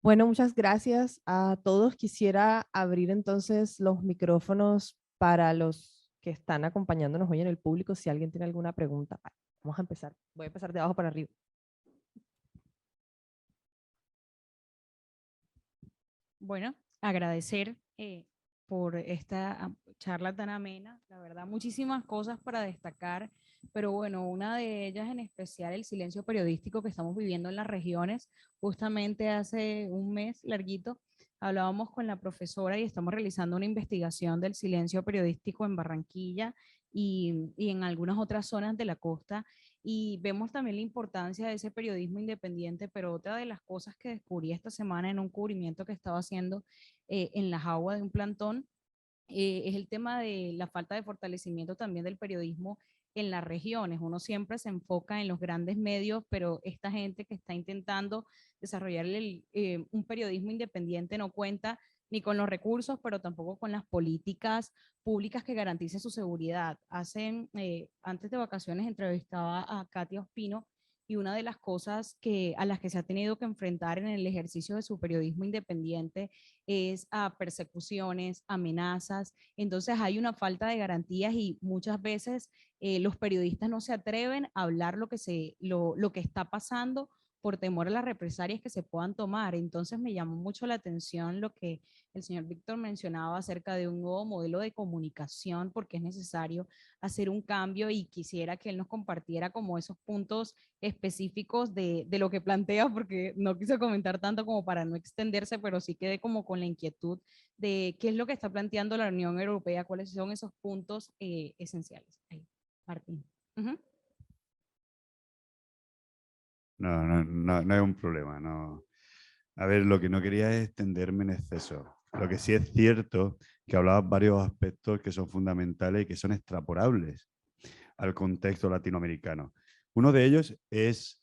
Bueno, muchas gracias a todos. Quisiera abrir entonces los micrófonos para los que están acompañándonos hoy en el público. Si alguien tiene alguna pregunta, vamos a empezar. Voy a empezar de abajo para arriba. Bueno, agradecer por esta charla tan amena. La verdad, muchísimas cosas para destacar, pero bueno, una de ellas en especial, el silencio periodístico que estamos viviendo en las regiones. Justamente hace un mes larguito hablábamos con la profesora y estamos realizando una investigación del silencio periodístico en Barranquilla y en algunas otras zonas de la costa. Y vemos también la importancia de ese periodismo independiente, pero otra de las cosas que descubrí esta semana en un cubrimiento que estaba haciendo en las aguas de un plantón es el tema de la falta de fortalecimiento también del periodismo en las regiones. Uno siempre se enfoca en los grandes medios, pero esta gente que está intentando desarrollar un periodismo independiente no cuenta ni con los recursos, pero tampoco con las políticas públicas que garanticen su seguridad. Antes de vacaciones entrevistaba a Katia Ospino y una de las cosas a las que se ha tenido que enfrentar en el ejercicio de su periodismo independiente es a persecuciones, amenazas. Entonces hay una falta de garantías y muchas veces los periodistas no se atreven a hablar lo que está pasando por temor a las represalias que se puedan tomar. Entonces me llamó mucho la atención lo que el señor Víctor mencionaba acerca de un nuevo modelo de comunicación, porque es necesario hacer un cambio y quisiera que él nos compartiera como esos puntos específicos de lo que plantea, porque no quise comentar tanto como para no extenderse, pero sí quedé como con la inquietud de qué es lo que está planteando la Unión Europea, cuáles son esos puntos esenciales. Ahí, Martín. No hay un problema. No. A ver, lo que no quería es extenderme en exceso. Lo que sí es cierto que hablabas varios aspectos que son fundamentales y que son extrapolables al contexto latinoamericano. Uno de ellos es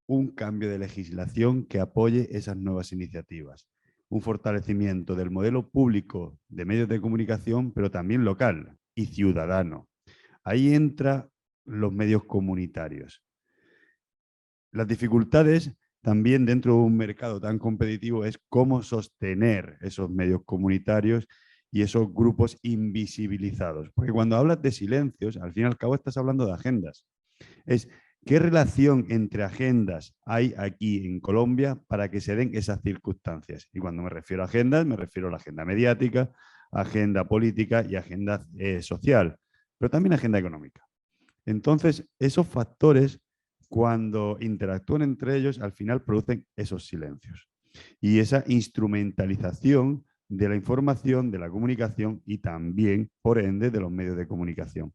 un cambio de legislación que apoye esas nuevas iniciativas. Un fortalecimiento del modelo público de medios de comunicación, pero también local y ciudadano. Ahí entran los medios comunitarios. Las dificultades también dentro de un mercado tan competitivo es cómo sostener esos medios comunitarios y esos grupos invisibilizados. Porque cuando hablas de silencios, al fin y al cabo estás hablando de agendas. Es qué relación entre agendas hay aquí en Colombia para que se den esas circunstancias. Y cuando me refiero a agendas, me refiero a la agenda mediática, agenda política y agenda social, pero también agenda económica. Entonces, esos factores, cuando interactúan entre ellos, al final producen esos silencios. Y esa instrumentalización de la información, de la comunicación y también, por ende, de los medios de comunicación.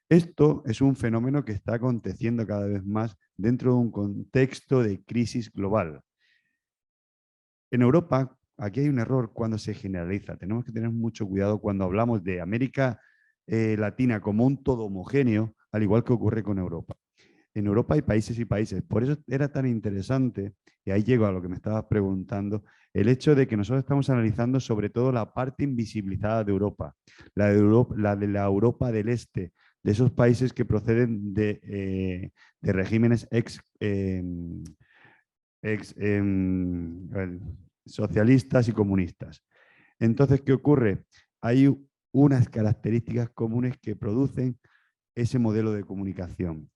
Esto es un fenómeno que está aconteciendo cada vez más dentro de un contexto de crisis global. En Europa, aquí hay un error cuando se generaliza. Tenemos que tener mucho cuidado cuando hablamos de América Latina como un todo homogéneo, al igual que ocurre con Europa. En Europa hay países y países. Por eso era tan interesante, y ahí llego a lo que me estabas preguntando, el hecho de que nosotros estamos analizando sobre todo la parte invisibilizada de Europa, la de la Europa del Este, de esos países que proceden de regímenes socialistas y comunistas. Entonces, ¿qué ocurre? Hay unas características comunes que producen ese modelo de comunicación.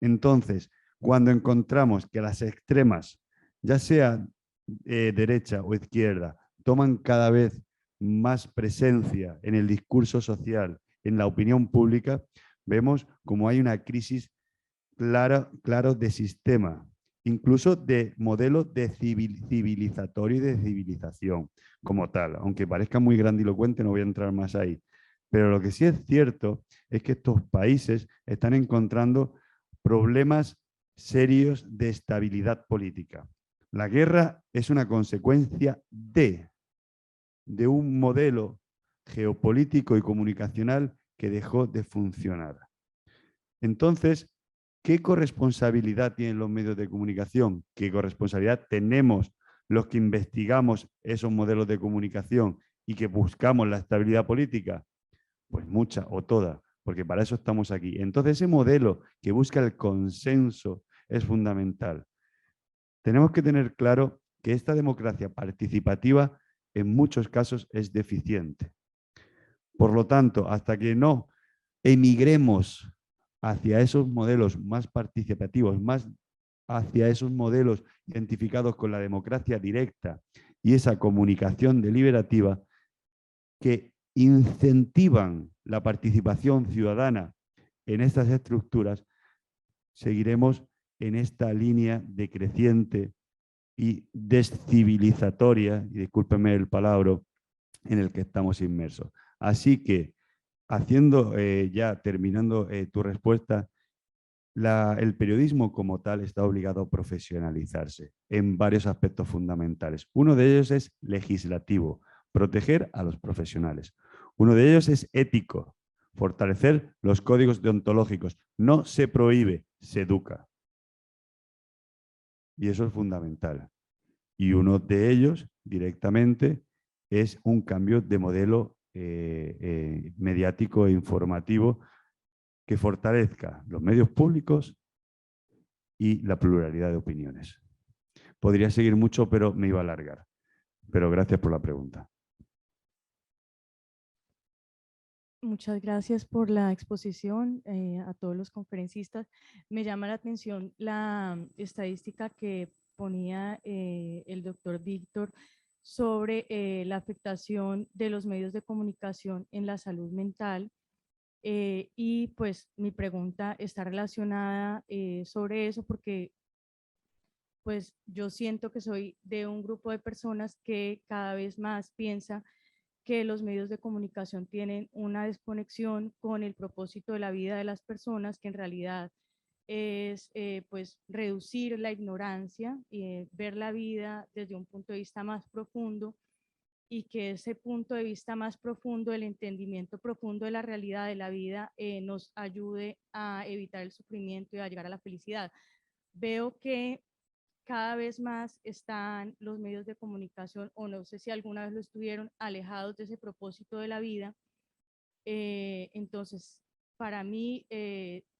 Entonces, cuando encontramos que las extremas, ya sea derecha o izquierda, toman cada vez más presencia en el discurso social, en la opinión pública, vemos como hay una crisis clara de sistema, incluso de modelo de civilizatorio y de civilización como tal. Aunque parezca muy grandilocuente, no voy a entrar más ahí. Pero lo que sí es cierto es que estos países están encontrando problemas serios de estabilidad política. La guerra es una consecuencia de de un modelo geopolítico y comunicacional que dejó de funcionar. Entonces, ¿qué corresponsabilidad tienen los medios de comunicación? ¿Qué corresponsabilidad tenemos los que investigamos esos modelos de comunicación y que buscamos la estabilidad política? Pues mucha o toda, porque para eso estamos aquí. Entonces, ese modelo que busca el consenso es fundamental. Tenemos que tener claro que esta democracia participativa en muchos casos es deficiente. Por lo tanto, hasta que no emigremos hacia esos modelos más participativos, más hacia esos modelos identificados con la democracia directa y esa comunicación deliberativa que incentivan la participación ciudadana en estas estructuras, seguiremos en esta línea decreciente y descivilizatoria, y discúlpenme el palabra, en el que estamos inmersos. Así que, terminando tu respuesta, el periodismo como tal está obligado a profesionalizarse en varios aspectos fundamentales. Uno de ellos es legislativo, proteger a los profesionales. Uno de ellos es ético, fortalecer los códigos deontológicos. No se prohíbe, se educa. Y eso es fundamental. Y uno de ellos, directamente, es un cambio de modelo mediático e informativo que fortalezca los medios públicos y la pluralidad de opiniones. Podría seguir mucho, pero me iba a alargar. Pero gracias por la pregunta. Muchas gracias por la exposición a todos los conferencistas. Me llama la atención la estadística que ponía el doctor Víctor sobre la afectación de los medios de comunicación en la salud mental. Y pues mi pregunta está relacionada sobre eso porque pues yo siento que soy de un grupo de personas que cada vez más piensa que los medios de comunicación tienen una desconexión con el propósito de la vida de las personas, que en realidad es pues reducir la ignorancia y ver la vida desde un punto de vista más profundo, y que ese punto de vista más profundo, el entendimiento profundo de la realidad de la vida, nos ayude a evitar el sufrimiento y a llegar a la felicidad. Veo que cada vez más están los medios de comunicación, o no sé si alguna vez lo estuvieron, alejados de ese propósito de la vida. Entonces, para mí,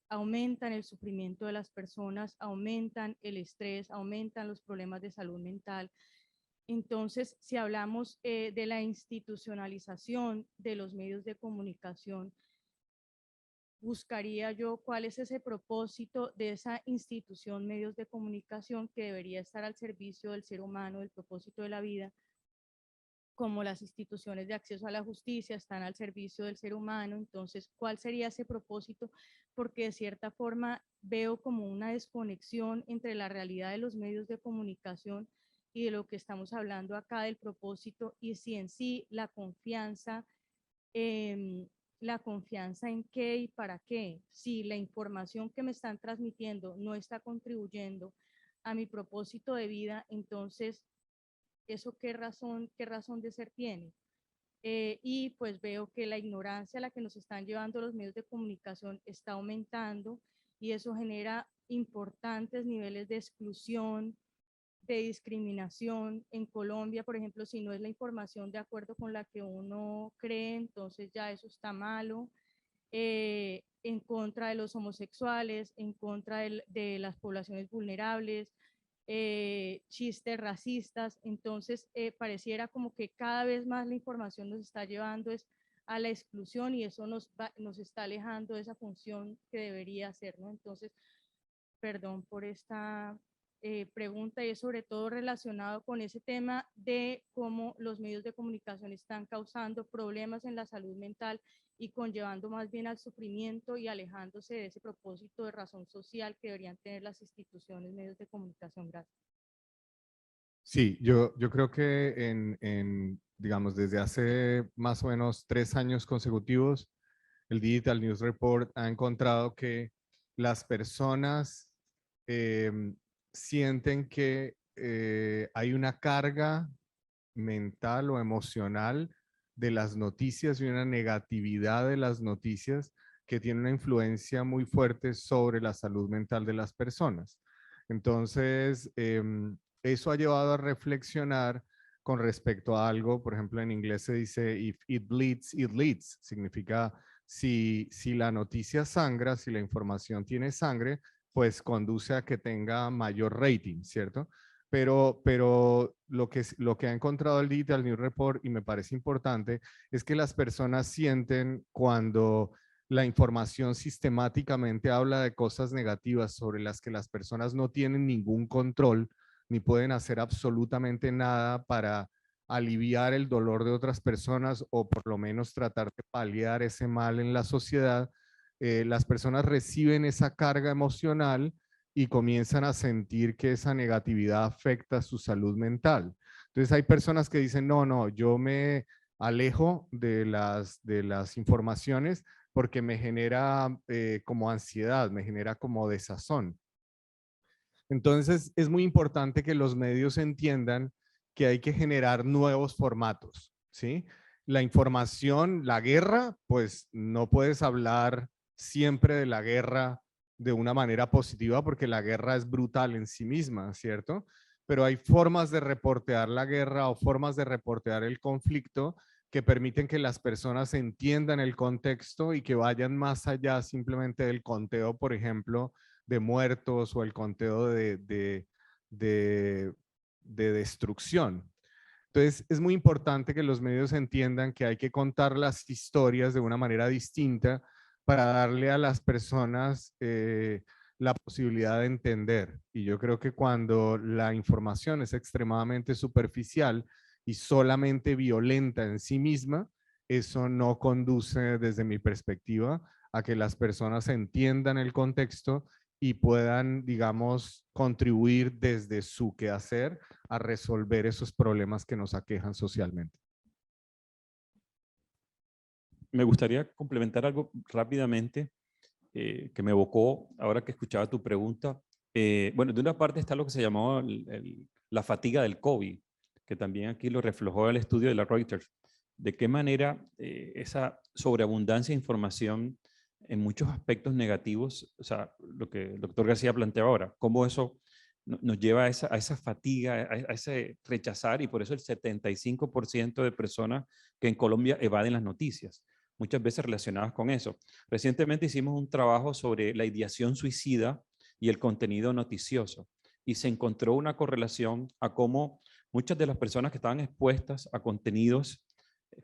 aumentan el sufrimiento de las personas, aumentan el estrés, aumentan los problemas de salud mental. Entonces, si hablamos de la institucionalización de los medios de comunicación, buscaría yo cuál es ese propósito de esa institución, medios de comunicación, que debería estar al servicio del ser humano, del propósito de la vida, como las instituciones de acceso a la justicia están al servicio del ser humano. Entonces, ¿cuál sería ese propósito? Porque de cierta forma veo como una desconexión entre la realidad de los medios de comunicación y de lo que estamos hablando acá del propósito, y si en sí la confianza en qué y para qué. Si la información que me están transmitiendo no está contribuyendo a mi propósito de vida, entonces, ¿eso qué razón de ser tiene? Y pues veo que la ignorancia a la que nos están llevando los medios de comunicación está aumentando, y eso genera importantes niveles de exclusión, de discriminación. En Colombia, por ejemplo, si no es la información de acuerdo con la que uno cree, entonces ya eso está malo. En contra de los homosexuales, en contra de las poblaciones vulnerables, chistes racistas. Entonces, pareciera como que cada vez más la información nos está llevando a la exclusión, y eso nos está alejando de esa función que debería hacer, ¿no? Entonces, perdón por esta pregunta, y es sobre todo relacionado con ese tema de cómo los medios de comunicación están causando problemas en la salud mental y conllevando más bien al sufrimiento y alejándose de ese propósito de razón social que deberían tener las instituciones, medios de comunicación. Gracias. Sí, yo creo que digamos, desde hace más o menos 3 años consecutivos, el Digital News Report ha encontrado que las personas sienten que hay una carga mental o emocional de las noticias y una negatividad de las noticias que tiene una influencia muy fuerte sobre la salud mental de las personas. Entonces, eso ha llevado a reflexionar con respecto a algo, por ejemplo, en inglés se dice, if it bleeds, it leads. Significa, si la noticia sangra, si la información tiene sangre, pues conduce a que tenga mayor rating, ¿cierto? Pero lo que ha encontrado el Digital News Report, y me parece importante, es que las personas sienten cuando la información sistemáticamente habla de cosas negativas sobre las que las personas no tienen ningún control, ni pueden hacer absolutamente nada para aliviar el dolor de otras personas o por lo menos tratar de paliar ese mal en la sociedad. Las personas reciben esa carga emocional y comienzan a sentir que esa negatividad afecta su salud mental. Entonces hay personas que dicen, no, yo me alejo de las informaciones porque me genera como ansiedad, me genera como desazón. Entonces es muy importante que los medios entiendan que hay que generar nuevos formatos, ¿sí? La información, la guerra, pues no puedes hablar siempre de la guerra de una manera positiva porque la guerra es brutal en sí misma, ¿cierto? Pero hay formas de reportear la guerra o formas de reportear el conflicto que permiten que las personas entiendan el contexto y que vayan más allá simplemente del conteo, por ejemplo, de muertos o el conteo de destrucción. Entonces, es muy importante que los medios entiendan que hay que contar las historias de una manera distinta para darle a las personas la posibilidad de entender. Y yo creo que cuando la información es extremadamente superficial y solamente violenta en sí misma, eso no conduce, desde mi perspectiva, a que las personas entiendan el contexto y puedan, digamos, contribuir desde su quehacer a resolver esos problemas que nos aquejan socialmente. Me gustaría complementar algo rápidamente que me evocó ahora que escuchaba tu pregunta. Bueno, de una parte está lo que se llamó la fatiga del COVID, que también aquí lo reflejó el estudio de la Reuters. De qué manera esa sobreabundancia de información en muchos aspectos negativos, o sea, lo que el doctor García planteaba ahora, cómo eso nos lleva a esa fatiga, a ese rechazar, y por eso el 75% de personas que en Colombia evaden las noticias, muchas veces relacionadas con eso. Recientemente hicimos un trabajo sobre la ideación suicida y el contenido noticioso, y se encontró una correlación a cómo muchas de las personas que estaban expuestas a contenidos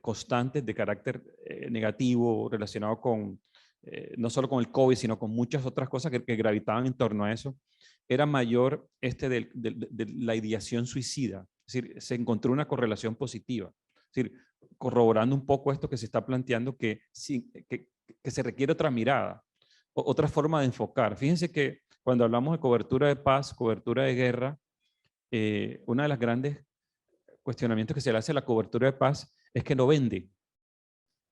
constantes de carácter negativo relacionado con no solo con el COVID, sino con muchas otras cosas que gravitaban en torno a eso, era mayor de la ideación suicida. Es decir, se encontró una correlación positiva. Es decir, corroborando un poco esto que se está planteando, que se requiere otra mirada, otra forma de enfocar. Fíjense que cuando hablamos de cobertura de paz, cobertura de guerra, una de las grandes cuestionamientos que se le hace a la cobertura de paz es que no vende.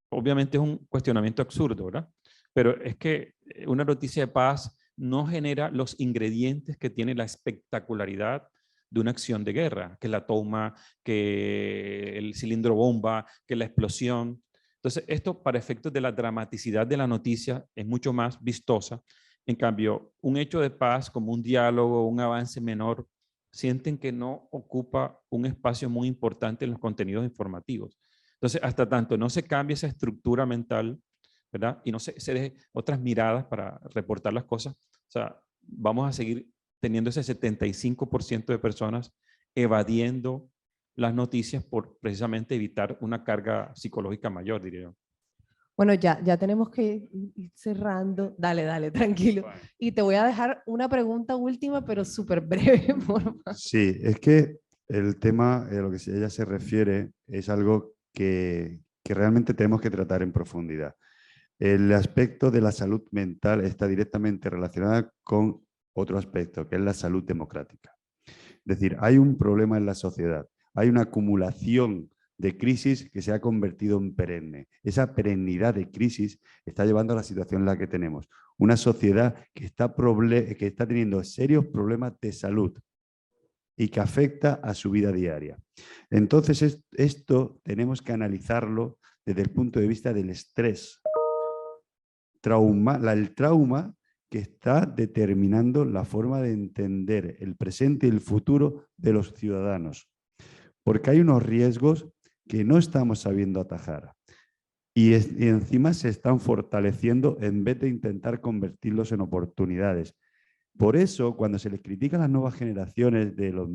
Obviamente es un cuestionamiento absurdo, ¿verdad? Pero es que una noticia de paz no genera los ingredientes que tiene la espectacularidad de una acción de guerra, que la toma, que el cilindro bomba, que la explosión. Entonces, esto para efectos de la dramaticidad de la noticia es mucho más vistosa. En cambio, un hecho de paz como un diálogo, un avance menor, sienten que no ocupa un espacio muy importante en los contenidos informativos. Entonces, hasta tanto no se cambie esa estructura mental, ¿verdad? Y no se deje otras miradas para reportar las cosas, o sea, vamos a seguir teniendo ese 75% de personas evadiendo las noticias por precisamente evitar una carga psicológica mayor, diría yo. Bueno, ya tenemos que ir cerrando. Dale, tranquilo. Vale. Y te voy a dejar una pregunta última, pero súper breve, por favor. Sí, es que el tema, lo que ella se refiere, es algo que realmente tenemos que tratar en profundidad. El aspecto de la salud mental está directamente relacionada con otro aspecto, que es la salud democrática. Es decir, hay un problema en la sociedad, hay una acumulación de crisis que se ha convertido en perenne. Esa perennidad de crisis está llevando a la situación en la que tenemos. Una sociedad que está teniendo serios problemas de salud. y que afecta a su vida diaria. Entonces, esto tenemos que analizarlo desde el punto de vista del estrés. El trauma que está determinando la forma de entender el presente y el futuro de los ciudadanos. Porque hay unos riesgos que no estamos sabiendo atajar. Y encima se están fortaleciendo en vez de intentar convertirlos en oportunidades. Por eso, cuando se les critica a las nuevas generaciones de los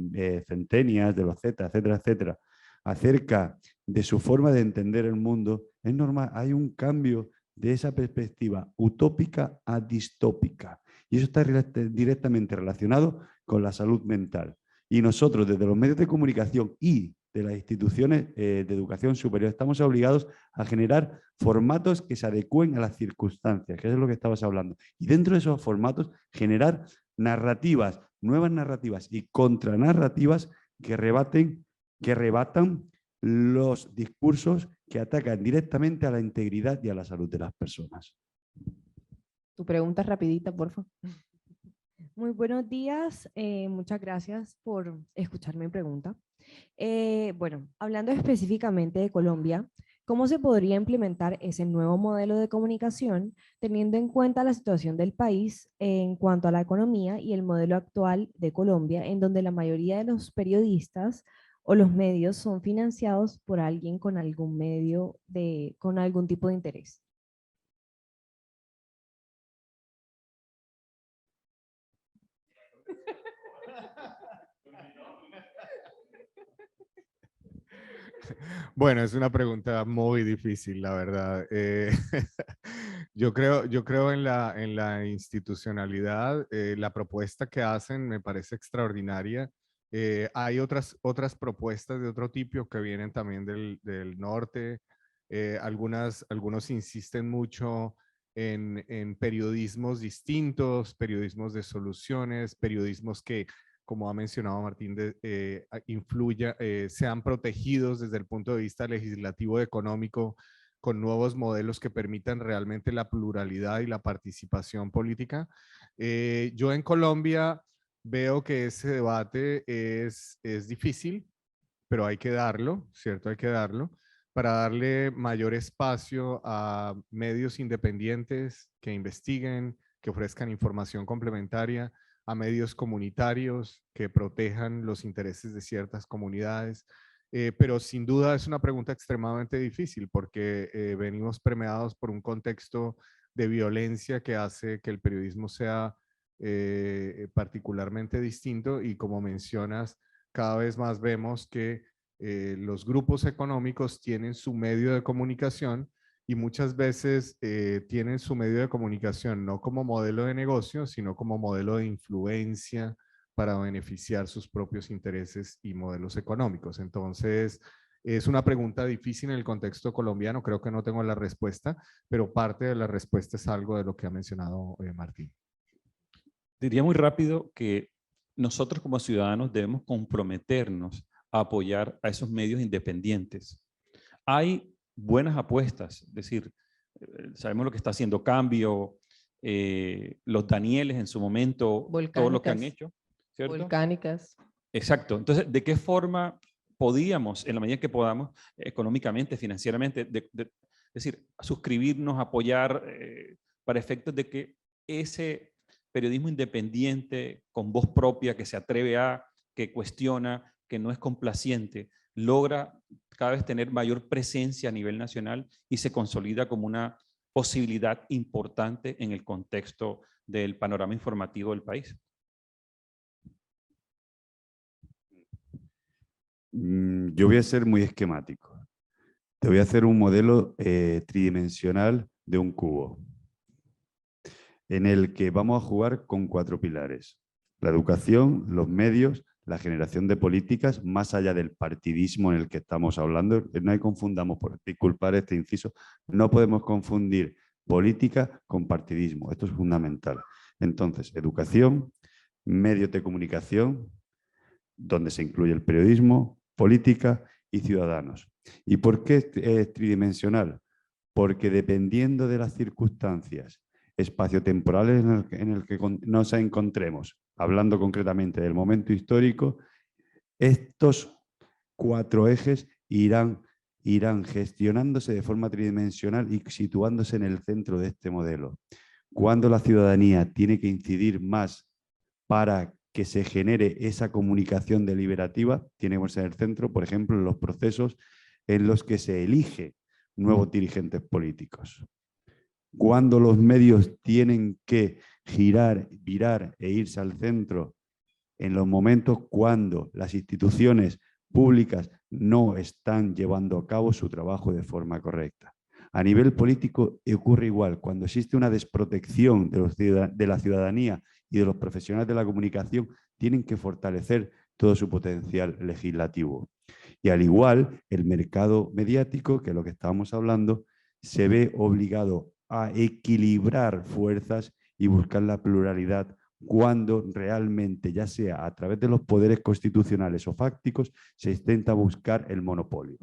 centenias, de los Z, etcétera, etcétera, acerca de su forma de entender el mundo, es normal, hay un cambio de esa perspectiva utópica a distópica. Y eso está directamente relacionado con la salud mental. Y nosotros, desde los medios de comunicación y de las instituciones de educación superior, estamos obligados a generar formatos que se adecúen a las circunstancias, que es lo que estabas hablando. Y dentro de esos formatos, generar narrativas, nuevas narrativas y contranarrativas que rebatan los discursos que atacan directamente a la integridad y a la salud de las personas. Tu pregunta rapidita, por favor. Muy buenos días, muchas gracias por escuchar mi pregunta. Bueno, hablando específicamente de Colombia, ¿cómo se podría implementar ese nuevo modelo de comunicación teniendo en cuenta la situación del país en cuanto a la economía y el modelo actual de Colombia, en donde la mayoría de los periodistas o los medios son financiados por alguien con algún con algún tipo de interés? Bueno, es una pregunta muy difícil, la verdad. Yo creo en la institucionalidad. La propuesta que hacen me parece extraordinaria. Hay otras propuestas de otro tipo que vienen también del norte. Algunos insisten mucho en periodismos distintos, periodismos de soluciones, periodismos que, como ha mencionado Martín, sean protegidos desde el punto de vista legislativo y económico, con nuevos modelos que permitan realmente la pluralidad y la participación política. Yo en Colombia veo que ese debate es difícil, pero hay que darlo, ¿cierto? Hay que darlo para darle mayor espacio a medios independientes que investiguen, que ofrezcan información complementaria, a medios comunitarios que protejan los intereses de ciertas comunidades. Pero sin duda es una pregunta extremadamente difícil porque venimos permeados por un contexto de violencia que hace que el periodismo sea particularmente distinto, y como mencionas, cada vez más vemos que los grupos económicos tienen su medio de comunicación, y muchas veces tienen su medio de comunicación no como modelo de negocio, sino como modelo de influencia para beneficiar sus propios intereses y modelos económicos. Entonces, es una pregunta difícil en el contexto colombiano. Creo que no tengo la respuesta, pero parte de la respuesta es algo de lo que ha mencionado Martín. Diría muy rápido que nosotros como ciudadanos debemos comprometernos a apoyar a esos medios independientes. Hay buenas apuestas, es decir, sabemos lo que está haciendo Cambio, los Danieles en su momento, todo lo que han hecho, ¿cierto? Volcánicas. Exacto. Entonces, ¿de qué forma podíamos, en la medida que podamos, económicamente, financieramente, es decir, suscribirnos, apoyar, para efectos de que ese periodismo independiente, con voz propia, que se atreve que cuestiona, que no es complaciente, logra cada vez tener mayor presencia a nivel nacional y se consolida como una posibilidad importante en el contexto del panorama informativo del país? Yo voy a ser muy esquemático. Te voy a hacer un modelo tridimensional de un cubo, en el que vamos a jugar con 4 pilares: la educación, los medios, la generación de políticas, más allá del partidismo en el que estamos hablando. No confundamos, por disculpar este inciso, no podemos confundir política con partidismo. Esto es fundamental. Entonces, educación, medios de comunicación, donde se incluye el periodismo, política y ciudadanos. ¿Y por qué es tridimensional? Porque dependiendo de las circunstancias espaciotemporales en el que nos encontremos, hablando concretamente del momento histórico, Estos 4 ejes irán gestionándose de forma tridimensional y situándose en el centro de este modelo. Cuando la ciudadanía tiene que incidir más para que se genere esa comunicación deliberativa, tiene que ser en el centro, por ejemplo, en los procesos en los que se elige nuevos dirigentes políticos. Cuando los medios tienen que girar, virar e irse al centro, en los momentos cuando las instituciones públicas no están llevando a cabo su trabajo de forma correcta. A nivel político ocurre igual. Cuando existe una desprotección de la ciudadanía y de los profesionales de la comunicación, tienen que fortalecer todo su potencial legislativo. Y al igual, el mercado mediático, que es lo que estábamos hablando, se ve obligado a equilibrar fuerzas y buscar la pluralidad cuando realmente, ya sea a través de los poderes constitucionales o fácticos, se intenta buscar el monopolio.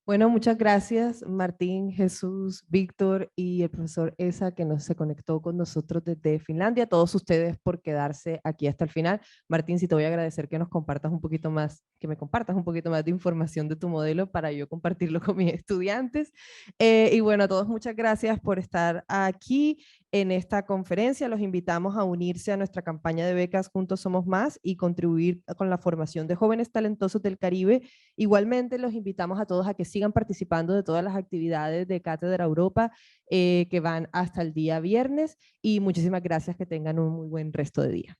Bueno, muchas gracias Martín, Jesús, Víctor y el profesor Esa que se conectó con nosotros desde Finlandia. Todos ustedes por quedarse aquí hasta el final. Martín, sí te voy a agradecer que nos compartas un poquito más, que me compartas un poquito más de información de tu modelo para yo compartirlo con mis estudiantes. Y bueno, a todos muchas gracias por estar aquí en esta conferencia. Los invitamos a unirse a nuestra campaña de becas Juntos Somos Más y contribuir con la formación de jóvenes talentosos del Caribe. Igualmente los invitamos a todos a que sigan participando de todas las actividades de Cátedra Europa que van hasta el día viernes, y muchísimas gracias, que tengan un muy buen resto de día.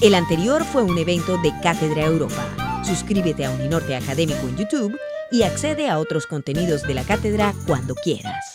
El anterior fue un evento de Cátedra Europa. Suscríbete a Uninorte Académico en YouTube y accede a otros contenidos de la cátedra cuando quieras.